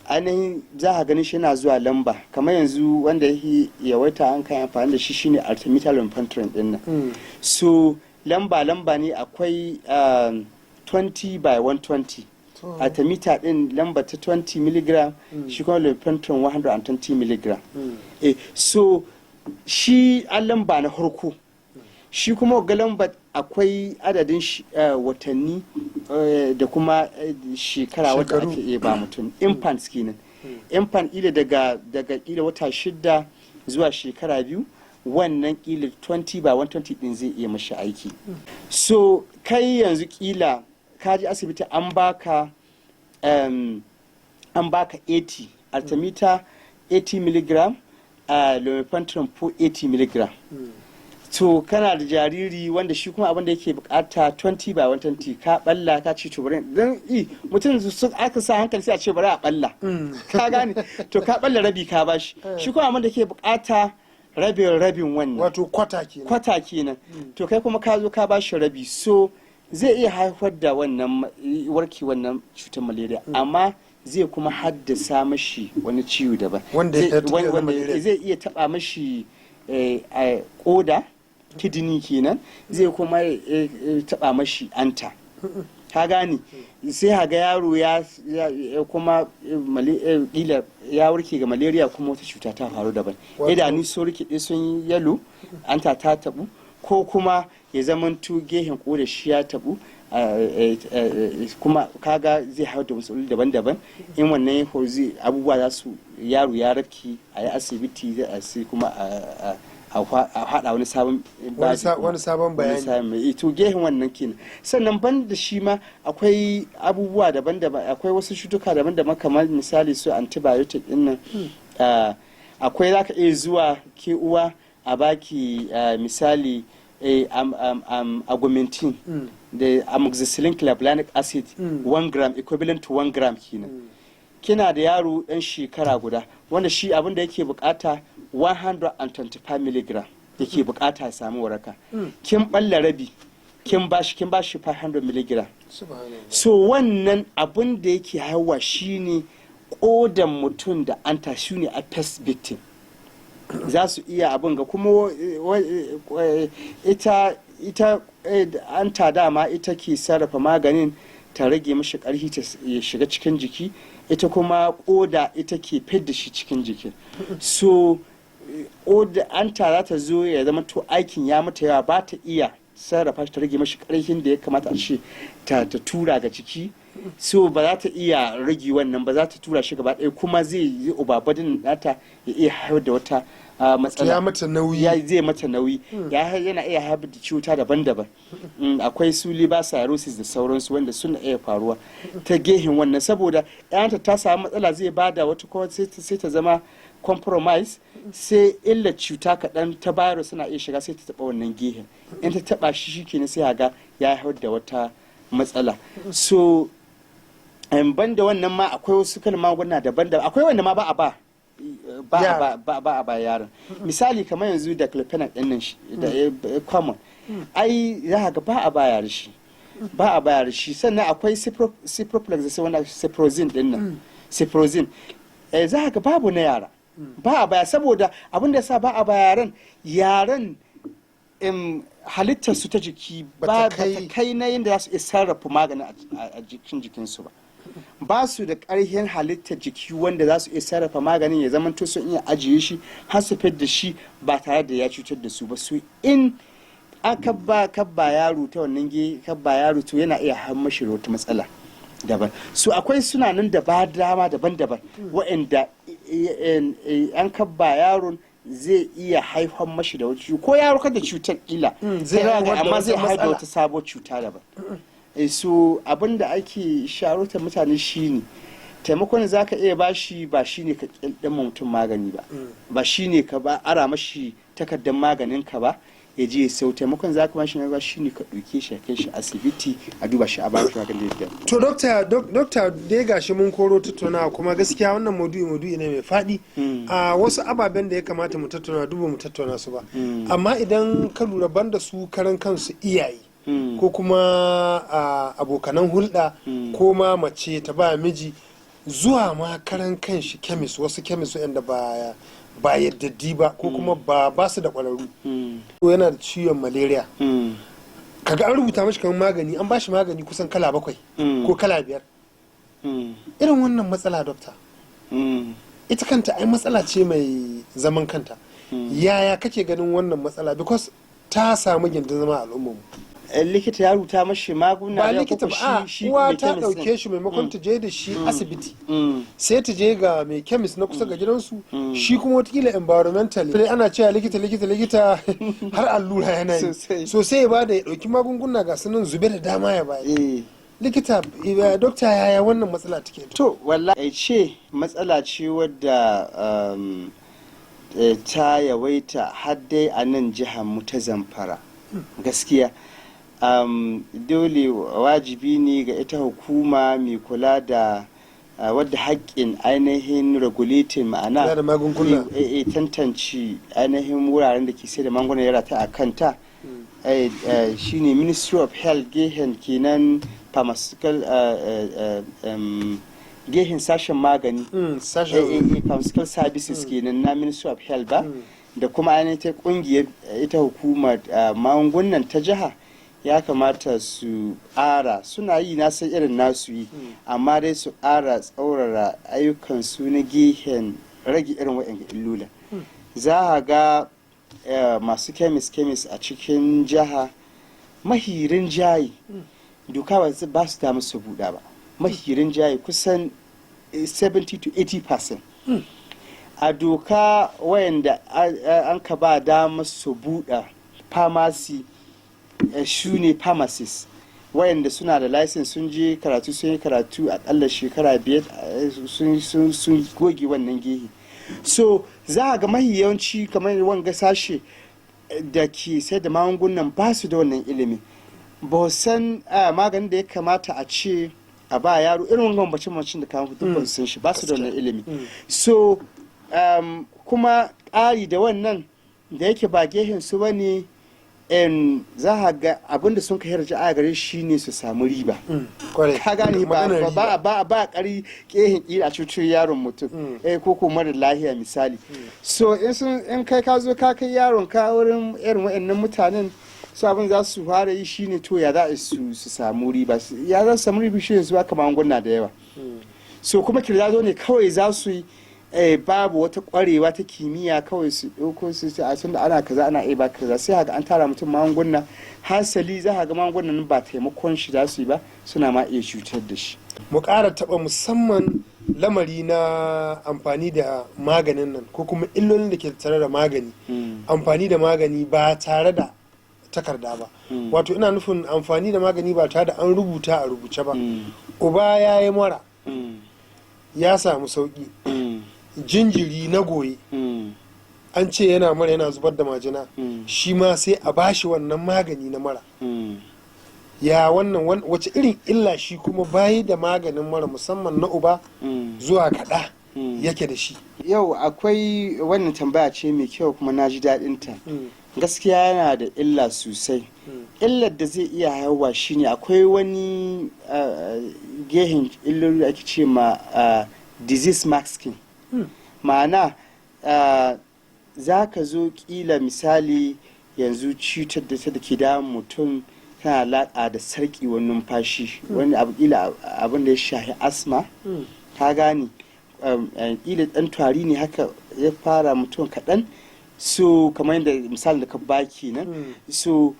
ainihin za a ganin shi yana zuwa lamba, kamar yanzu wanda ya yawaita an kai amfani da shi shine artemether lumpectorin din nan. So lamba ne akwai 20 by 120, artemether din lamba ta 20 mg, shi kuma lumpectorin 120 mg. So shi an lamba na harko, shi kuma ga lamba akwai adadin watanni da kuma shekara wadda ake iya ba mutum, infants kenan. Infant ila daga ila wata 6 zuwa shekara 2, wannan kila 20 by 120 din zai iya mashi aiki. So kai yanzu kila kaji asibiti an baka 80 artemether 80 mg, lumpectorin 80 mg. To kana da jariri wanda shi kuma abin da yake bukata 20 by 120, ka balla ka ci to bari dan mutum su aka sa hankali sai a ce bari a balla, ka gane, to ka balla rabi ka bashi, shi kuma abin da yake bukata rabin wannan, wato kwata kenan. To kai kuma ka zo ka bashi rabi, so zai iya haifar da wannan warki wannan cutar malaria, amma zai kuma haddasa mashi wani ciwo daban wanda zai iya taba mashi koda, kidney kenan, zai kuma taba mashi anta, ka gane, sai haga yaro ya kuma kila ya warke ga malaria kuma wata cuta ta faru daban, idanu sun rikide sun yalo, anta ta tabu, ko kuma ya zamanto gehen koda shi ya tabu, kuma kaga zai haifar da matsaloli daban-daban. In wannan ya faru zai abubuwa za su, yaro ya rafki a yi asibiti, sai kuma a haɗa wani sabon bayani. To gehen wannan kenan. Sannan ban da shi ma akwai abubuwa daban-daban, akwai wasu cutuka daban-daban kamar misali su antibiotic din nan. Akwai za ka iya zuwa ke uwa a baki misali augmentin da amoxicillin clavulanic acid 1 gram equivalent to 1 gram kenan. Kina da yaro dan shekara guda wanda shi abin da yake bukata 125 mg yake bukata ya samu waraka, kin balla rabi kin bashi 500 mg. So wannan abin da yake haihuwa shine kodan mutum da anta, shine a first victim za su iya abin ga kuma ita anta dama ita ke sarrafa maganin ta rage mashi karfi ta shiga cikin jiki, ita kuma koda ita ke fidda shi cikin jiki. So koda anta za ta zo ya zama to aikin ya mata yawa, ba ta iya sarrafa shi ta rage mashi karfin da ya kamata a ce ta tura ga jiki. So ba za ta iya rage wannan ba, za ta tura shi gaba ɗaya, kuma zai yi ubabadin nata ya iya haifar da wata matsala, ya mata nauyi, zai mata nauyi, yana iya haifar da cuta daban-daban. Akwai su liver cirrhosis da sauransu wanda suna iya faruwa ta gehen wannan, saboda yanta ta samu matsala zai bada wata ko sai ta zama compromise, sai illa cuta kaɗan ta virus suna iya shiga sai ta taɓa wannan gehen, in ta taɓa shi shikenan sai ga ya haifar da wata matsala. So ban da wannan ma akwai wasu kan magunguna daban-daban, akwai wanda ma ba a ba yaron. Misali kamar yanzu da clopidogrel din nan shi da common, ai za ga ba a ba yar shi, sannan akwai ciprofloxacin wanda ciprozin din nan, ciprozin za ga babu na yara, ba a baya, saboda abin da yasa ba a ba yaran halittar su ta jiki ba ta kai na yadda za su iya sarrafa maganin a jikinsu ba su da ƙarfin halittar jiki wanda za su iya sarrafa maganin ya zama to sun iya ajiye shi har su da shi ba tare da ya cutar da su ba. Su in an kabba yaro ta wannan kabba yaro to yana iya har mashi wata matsala daban. So akwai suna nan da ba dama daban-daban waɗanda an kabba yaron zai iya haifar mashi da wata ko ya warkar da cutar kila amma zai haifar da wata sabuwar cuta daban. So abin da ake shawarta mutane shine taimakon za ka iya bashi ba shine ka ƙirɗin mutum magani ba, ba shine ka ba ara mashi takardar maganin ka ba, ya je sau taimakon za ka bashi na ruwa shine ka ɗauke shi kai shi asibiti a duba shi a ba shi magani da to dokta dai gashi mun koro tattaunawa kuma gaskiya wannan maudu'i ne mai faɗi a wasu ababen da ya kamata mu tattauna duba mu tattauna su ba amma idan ka lura banda su karan kansu iyaye ko kuma abokanan hulɗa ko ma mace ta ba miji zuwa ma karan kanshi kemis wasu kemis yadda ba yaddadi ba ko kuma ba su da ƙwararru ko yana da ciwon malaria kaga an rubuta mashi kamar magani an bashi magani kusan kala 7 ko kala 5 irin wannan matsala dokta ita kanta ai matsala ce mai zaman kanta yaya kake ganin wannan matsala because ta samu gindin zama al'ummar mu likita ya rubuta mashi maguna ba likita ba uwa ta dauke shi maimakon ta je da shi asibiti sai ta je ga mai kemis na kusa ga gidansu shi kuma watakila environmentally ana cewa likita har allura yana yi sosai ba da ya dauki magunguna ga sunan zube da dama ya bayar likita dokta yaya wannan matsala take to wallahi ce matsala ce wadda ta yawaita har dai a nan jihar mu ta Zamfara gaskiya dole wajibi ne ga ita hukuma mai kula da wadda haƙƙin ainihin regulating ma'ana tantance ainihin wuraren da ke sai da magunguna ya rata a kanta shine Ministry of Health gehen kenan pharmaceutical gehen sashen magani pharmaceutical services kenan na Ministry of Health ba da kuma ainihin ta kungiyar ita hukumar magungunan ta jiha ya kamata su ƙara suna yi nasa irin nasu yi amma dai su ƙara tsaurara ayyukansu na gehen rage irin waɗanda illolin za a ga masu kemis a cikin jiha mahirin jayi doka ba su damu su buɗa ba mahirin jayi kusan 70 to 80% a doka wayanda an ka ba dama su buɗa pharmacy su ne pharmacists wayanda suna da license sun je karatu sun yi karatu akalla shekara 5 sun goge wannan gehe so za a ga mahi yawanci kamar wanga sashe da ke sai da magungunan ba su da wannan ilimi ba san maganin da ya kamata a ce a ba yaro irin wangan bacin da kawo duk ba su shi ba su da wannan ilimi so kuma ƙari da wannan da yake ba gehen su bane za a ga abinda sun kai yarda a gare shi ne su samu riba ka gane ba kari kehen kira cutar yaron mutum ko kuma da lahiya misali so in kai ka zo ka kai yaron ka wurin irin wa'annan mutanen su abin za su fara yi shine to ya za su samu riba ya za su samu riba shi ne su aka magunguna da yawa so kuma kirzazo ne kawai za su yi babu wata kwarewa ta kimiyya kawai su ɗauko su a tunda ana kaza ana ba kaza sai haka an tara mutum magunguna hasali za ga magungunan ba taimakon shi za su yi ba suna ma iya cutar da shi mu ƙara taɓa musamman lamari na amfani da maganin nan ko kuma illolin da ke tare da magani amfani da magani ba tare da takarda ba wato ina nufin amfani da magani ba tare da an rubuta a rubuce ba uba ya yi mura ya samu sauki jinjiri na goye an ce yana mara yana zubar da majina shi ma sai a bashi wannan magani na mara ya wannan wace irin illa shi kuma bayi da maganin mara musamman na uba zuwa kaɗa yake da shi yau akwai wannan tambaya ce mai kyau kuma na ji daɗinta gaskiya yana da illa sosai illar da zai iya haihuwa shine akwai wani gehen illoli da ake ce ma disease masking ma'ana za ka zo kila misali yanzu cutar da ta ke damun mutum tana alaƙa da sarƙewar numfashi wani abu kila abin da ya shahi asma ka gane kila ɗan tari ne haka ya fara mutum kaɗan so kamar yadda misali da ka baki nan so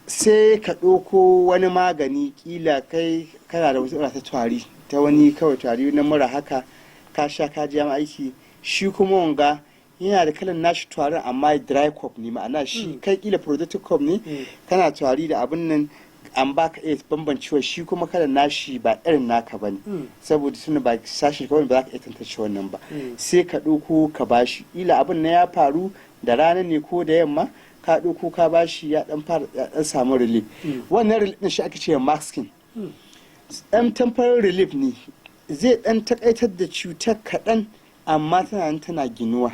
sai ka ɗauko wani magani kila kai kana da wata ta tari ta wani kawai tari na mura haka ka sha ka ji aiki shi kuma wanga yana da kalan nashi tarin amma dry cough ne ma'ana shi kai kila productive cough ne kana tari da abin nan an baka iya bambancewa shi kuma kalan nashi ba irin naka bane saboda tunda ba sashi kawai ba za ka iya tantance wannan ba sai ka ɗauko ka bashi kila abin na ya faru da rana ne ko da yamma ka ɗauko ka bashi ya dan fara ya dan samu relief. Wannan relief din shi ake cewa masking. Dan temporary relief ne, zai dan takaitar da cutar kaɗan amma tana ginuwa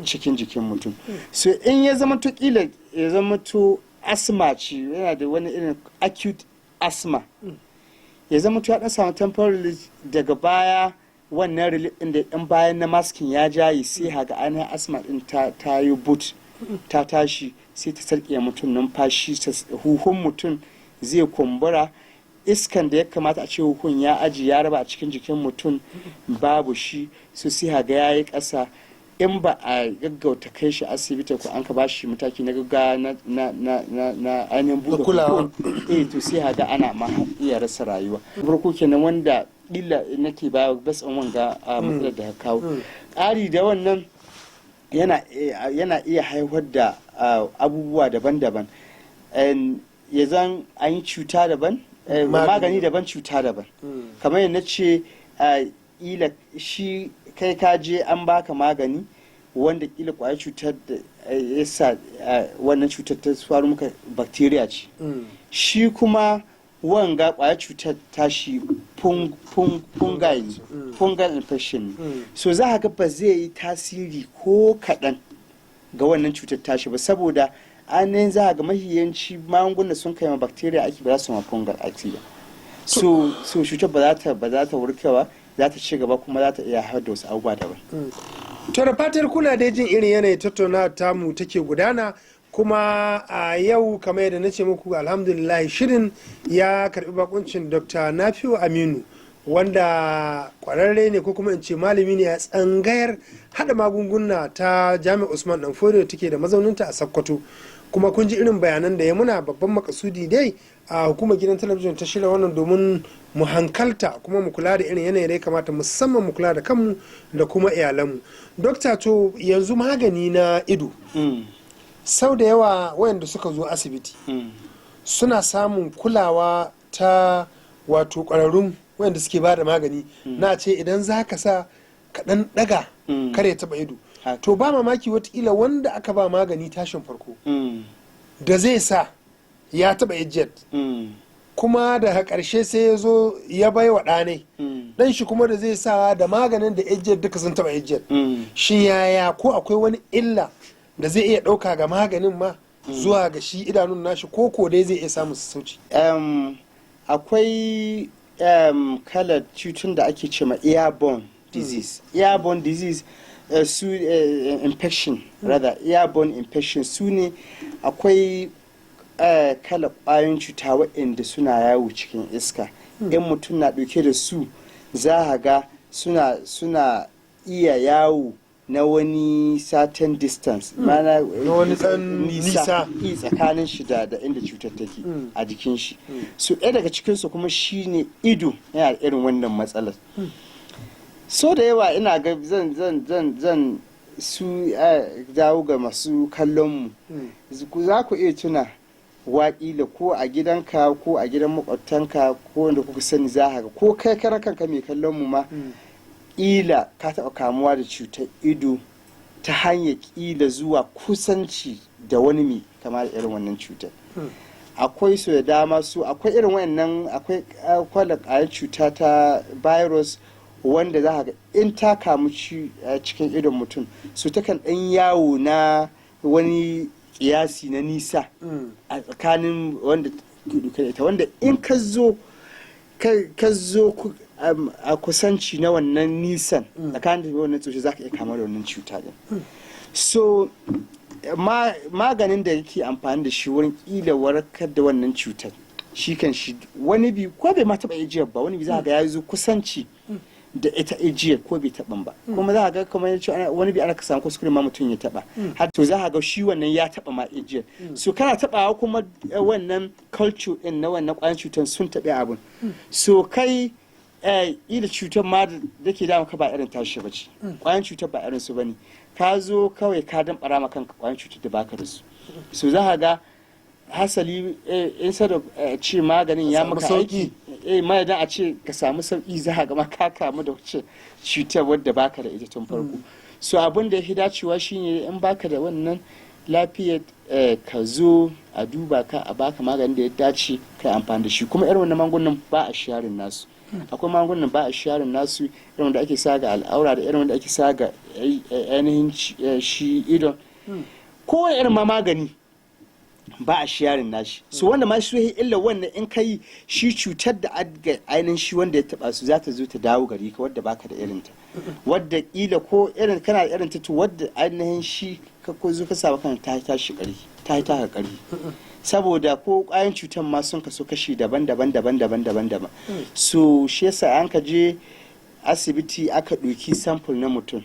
cikin jikin mutum. So in ya zama to kila ya zama to asma ce, yana da wani irin acute asthma, ya zama to ya dan samu temporary relief, daga baya wannan relief din da dan bayan na masking ya jayi sai haga ainihin asma din ta yi boot, ta tashi, sai ta sarƙe mutum numfashi, huhun mutum zai kumbura, iskan da ya kamata a ce huhun ya aji ya raba a cikin jikin mutum babu shi, so sai haga ya yi ƙasa. In ba a gaggauta kai shi asibiti ko an ka ba shi mataki na gaggawa na ainihin buɗe kulawa, to sai haga ana ma iya rasa rayuwa. Farko kenan wanda illa nake ba bas an wanga matsalar da kawo. Ƙari da wannan yana iya haifar da abubuwa daban-daban. Ya zan an yi cuta daban, magani daban, cuta daban. Kamar yadda ce ila shi kai ka je an baka magani wanda kila kwayar cutar da ya sa wannan cutar ta faru muka bacteria ce, shi kuma wanga kwayar cutar tashi fungal infection, so za ga ba zai yi tasiri ko kaɗan ga wannan cutar tashi ba, saboda ainihin za ga mahiyanci magunguna sun kai ma bacteria ake ba za su ma fungal ake ba. So cutar ba za ta warkewa, za ta ci gaba kuma za ta iya haifar da wasu abubuwa daban. To da fatar kuna da jin irin yanayi tattauna tamu take gudana, kuma a yau kamar yadda na ce muku alhamdulillah shirin ya karbi bakuncin Dr. Nafiu Aminu, wanda kwararre ne ko kuma in ce malami ne a tsangayar hada magunguna ta Jami'ar Usman Danfodiyo take da mazauninta a Sokoto. Kuma kun ji irin bayanan da ya muna, babban makasudi dai a hukumar gidan talabijin ta shirya wannan domin mu hankalta kuma mu kula da irin yanayi da ya kamata, musamman mu kula da kanmu da kuma iyalanmu. Dokta, to yanzu magani na ido sau da yawa wayanda suka zo asibiti suna samun kulawa ta wato kwararrun wayanda suke ba da magani na ce idan za ka sa kaɗan ɗaga kare taɓa ido. To ba mamaki watakila wanda aka ba magani tashin farko da zai sa ya taɓa ijiyar kuma daga ƙarshe sai ya zo ya bai wa ɗanai ɗan shi kuma da zai sa da maganin da ijiyar duka sun taɓa ijiyar. Shi yaya ko akwai wani illa da zai iya ɗauka ga maganin ma zuwa ga shi idanun nashi ko dai zai iya samun sassauci? Akwai kalar cutun da ake ce ma airborne disease. Airborne disease infection rather, airborne infection su ne akwai kala ƙwayoyin cuta waɗanda suna yawo cikin iska. In mutum na ɗauke da su za a ga suna iya yawo na wani certain distance, mana wani nisa tsakanin shi da inda cutar take a jikin shi. So ɗaya daga cikinsu kuma shine ido yana da irin wannan matsalar. So da yawa ina ga zan su dawo ga masu kallon mu, za ku iya tuna waƙila ko a gidanka ko a gidan makwabtanka ko wanda kuka sani za ka ko kai kanka mai kallon mu ma ƙila ka taɓa kamuwa da cutar ido ta hanyar ƙila zuwa kusanci da wani mai kama da irin wannan cutar. Akwai su da dama su akwai irin wannan, akwai kwallon cuta ta virus wanda za ga in ta kamu cikin idon mutum su takan ɗan yawo na wani kiyasi na nisa a tsakanin wanda ita, wanda in ka zo a kusanci na wannan nisan tsakanin da wannan tsoshi za ka iya kama da wannan cuta din. So maganin da yake amfani da shi wurin kila warkar da wannan cutar shi kan shi wani bi ko bai ma taɓa ijiyar ba, wani bi za ga ya zo kusanci da ita ijiyar ko bai taɓa ba, kuma za a ga kamar yace wani bi ana ka samu kuskure ma mutum ya taɓa har to za a ga shi wannan ya taɓa ma ijiyar. So kana taɓawa kuma wannan culture din na wannan ƙwayan cutar sun taɓa abun, so kai ila cutar ma da ke dama ka ba irin tashi ba ce, ƙwayan cutar ba irin su bane, ka zo kawai ka damɓara ma kanka ƙwayan cutar da baka da su. So za a ga hasali instead of ce maganin ya maka aiki mai dan a ce ka samu sauki za ga ka kamu da wacce cutar wadda baka da ita tun farko. So abin da ya fi dacewa shine in baka da wannan lafiyar ka zo a duba ka a baka maganin da ya dace kai amfani da shi. Kuma irin wannan magungunan ba a sharing nasu, akwai magungunan ba a sharing nasu, irin wanda ake sa ga al'aura da irin wanda ake sa ga ainihin shi idon, kowane irin ma magani ba a sharing nashi. So wanda ma shi illa wannan in kai shi cutar da ainihin shi wanda ya taba su za ta zo ta dawo gari ka wadda baka da irin ta, wadda kila ko irin kana da irin ta to wadda ainihin shi ka ko zo ka saba kan ta tashi kari ta yi taka kari, saboda ko kwayan cutar ma sun kaso kashi daban-daban. So shi yasa an ka je asibiti aka ɗauki sample na mutum,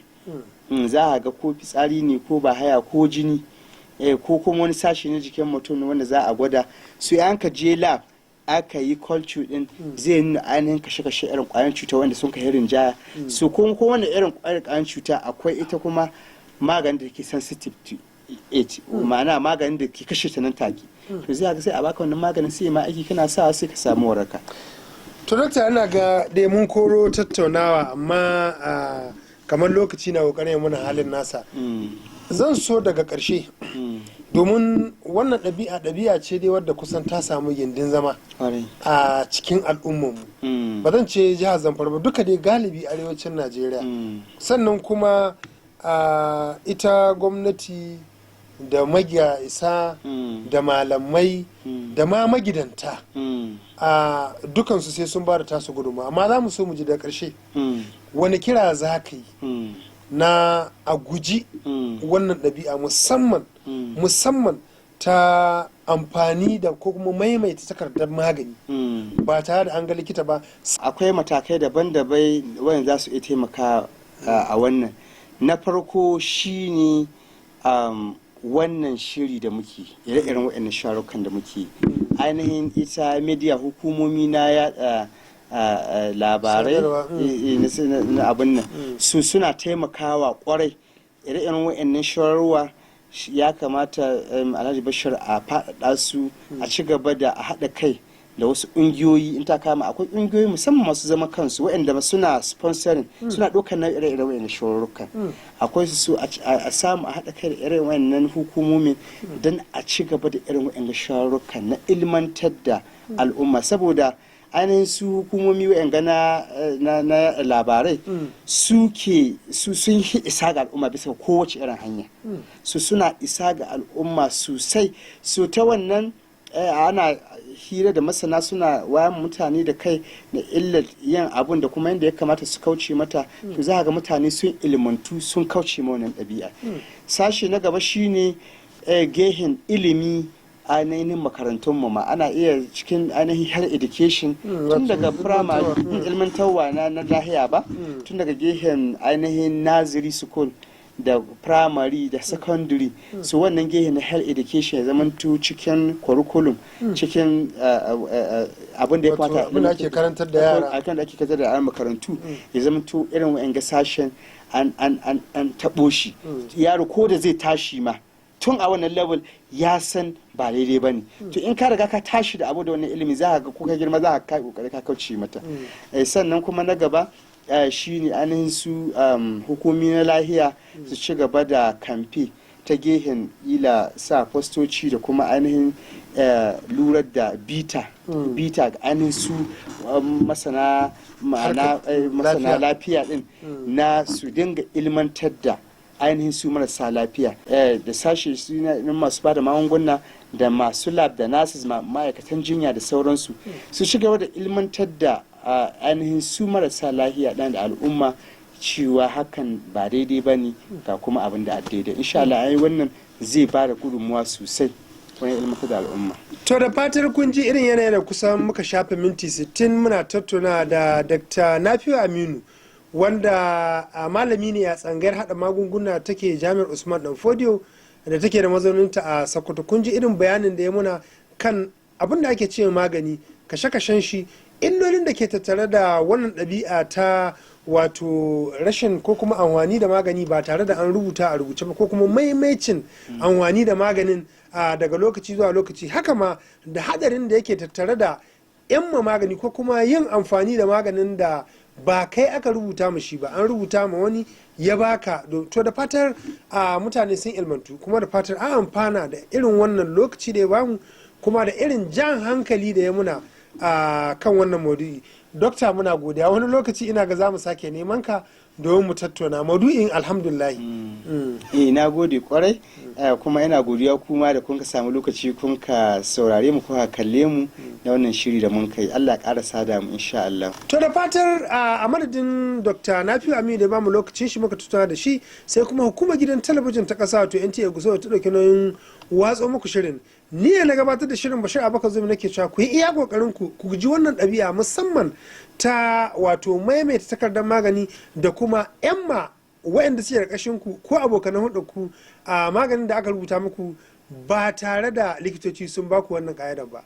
za a ga ko fitsari ne ko ba haya ko jini ko kuma wani sashi na jikin mutum wanda za a gwada. So an ka je lab aka yi culture din zai nuna ainihin kashe-kashe irin kwayan cuta wanda sun kai rinjaya. So ko wani irin kwayan cuta akwai ita kuma maganin da ke sensitive to it, ma'ana maganin da ke kashe ta nan take. To zai ga sai a baka wannan maganin sai ma aiki kana sa sai ka samu waraka. To dokta, ana ga dai mun koro tattaunawa amma kamar lokaci na kokarin muna halin nasa. Zan so daga ƙarshe domin wannan ɗabi'a ce dai wadda kusan ta samu gindin zama a cikin al'ummarmu, ba zan ce jihar Zamfara ba, duka dai galibi arewacin Najeriya. Sannan kuma ita gwamnati da magiya isa da malamai da ma magidanta dukansu sai sun ba da tasu gudunmawa. Amma za mu so mu ji da ƙarshe wani kira za ka yi na a guji wannan ɗabi'a musamman ta amfani da ko kuma maimaita takardar magani ba tare da an ga likita ba. Akwai matakai daban-daban wanda za su iya taimaka a wannan. Na farko shine wannan shiri da muke ire-iren waɗannan sharukan da muke ainihin ita media hukumomi na yada labarai na abin nan su suna taimakawa kwarai ire-iren waɗannan shawarwa. Ya kamata Alhaji Bashir a faɗaɗa su, a ci gaba da a haɗa kai da wasu ƙungiyoyi in ta kama. Akwai ƙungiyoyi musamman masu zama kansu waɗanda suna sponsoring suna ɗaukar na ire-iren waɗannan shawarrukan. Akwai su a samu a haɗa kai da irin waɗannan hukumomin don a ci gaba da irin waɗannan shawarrukan na ilmantar da al'umma, saboda ainihin su hukumomi waɗanda na labarai sun yi isa ga al'umma bisa kowace irin hanya. Su suna isa ga al'umma sosai. So ta wannan ana hira da masana suna wayan mutane da kai da illar yin abun da kuma yadda ya kamata su kauce mata. To za ga mutane sun ilmantu sun kauce ma wannan ɗabi'a. Sashi na gaba shine gehen ilimi ainihin makarantun mu ma ana iya cikin ainihin health education tun daga primary ilmantarwa na lahiya ba, tun daga gehen ainihin nursery school da primary da secondary. So wannan gehe na health education ya zamanto cikin curriculum, cikin abin da ya fata abin da ake karantar da yara, akan da ake karantar da yara makarantu ya zamanto irin wa'anga sashen an taɓo shi. Yaro ko da zai tashi ma tun a wannan level ya san ba daidai ba ne. To in ka riga ka tashi da abu da wannan ilimi za ka ga ko ka girma za ka kai kokari ka kauce mata. Sannan kuma na gaba shine ainihin su hukumi na lahiya su ci gaba da kamfe ta gehen ila sa fastoci da kuma ainihin lurar da bita ga ainihin su masana lafiya din na su dinga ilmantar da ainihin su marasa lafiya da sashe su na masu bada magunguna da masu lab da nurses ma'aikatan jinya da sauransu su ci gaba da ilmantar da ainihin su marasa lafiya dan da al'umma cewa hakan ba daidai ba ne ga kuma abin da a daidai. Insha Allah ai wannan zai ba da gudunmuwa sosai wani ilmantar da al'umma. To da fatar kun ji irin yanayin da kusan muka shafe minti 60 muna tattauna da Dr. Nafiu Aminu, wanda malami ne a tsangayar hada magunguna take jami'ar Usman Danfodiyo da take da mazauninta a Sokoto. Kun ji irin bayanin da ya muna kan abin da ake cewa magani, kashe-kashen shi, illolin da ke tattare da wannan ɗabi'a ta wato rashin ko kuma amfani da magani ba tare da an rubuta a rubuce ba, ko kuma maimaicin amfani da maganin daga lokaci zuwa lokaci. Haka ma da hadarin da yake tattare da yamma magani ko kuma yin amfani da maganin da ba kai aka rubuta ma shi ba, an rubuta ma wani ya baka. To da fatar mutane sun ilmantu, kuma da fatar an amfana da irin wannan lokaci da ya bamu, kuma da irin jan hankali da ya muna kan wannan maudu'i. Dokta, muna godiya. Wani lokaci ina ga za mu sake neman ka domin mu tattauna maudu'in. Alhamdulillah. Na gode kwarai, kuma ina godiya kuma da kun ka samu lokaci kun ka saurare mu, kuka kalle mu na wannan shiri da mun kai. Allah ƙara sada mu insha Allah. To da fatar a madadin Dr. Nafiu Aminu da ba mu lokacin shi muka tattauna da shi, sai kuma hukumar gidan talabijin ta ƙasa wato NTA Gusau ta ɗauki nauyin watsa muku shirin. Ni ne na gabatar da shirin Bashir Abubakar Zumi nake cewa ku yi iya kokarin ku guji wannan ɗabi'a, musamman ta wato maimaita takardar magani da kuma yamma waɗanda suke ƙarƙashin ku ko abokan hulɗar ku a maganin da aka rubuta muku ba tare da likitoci sun baku wannan ƙa'idar ba.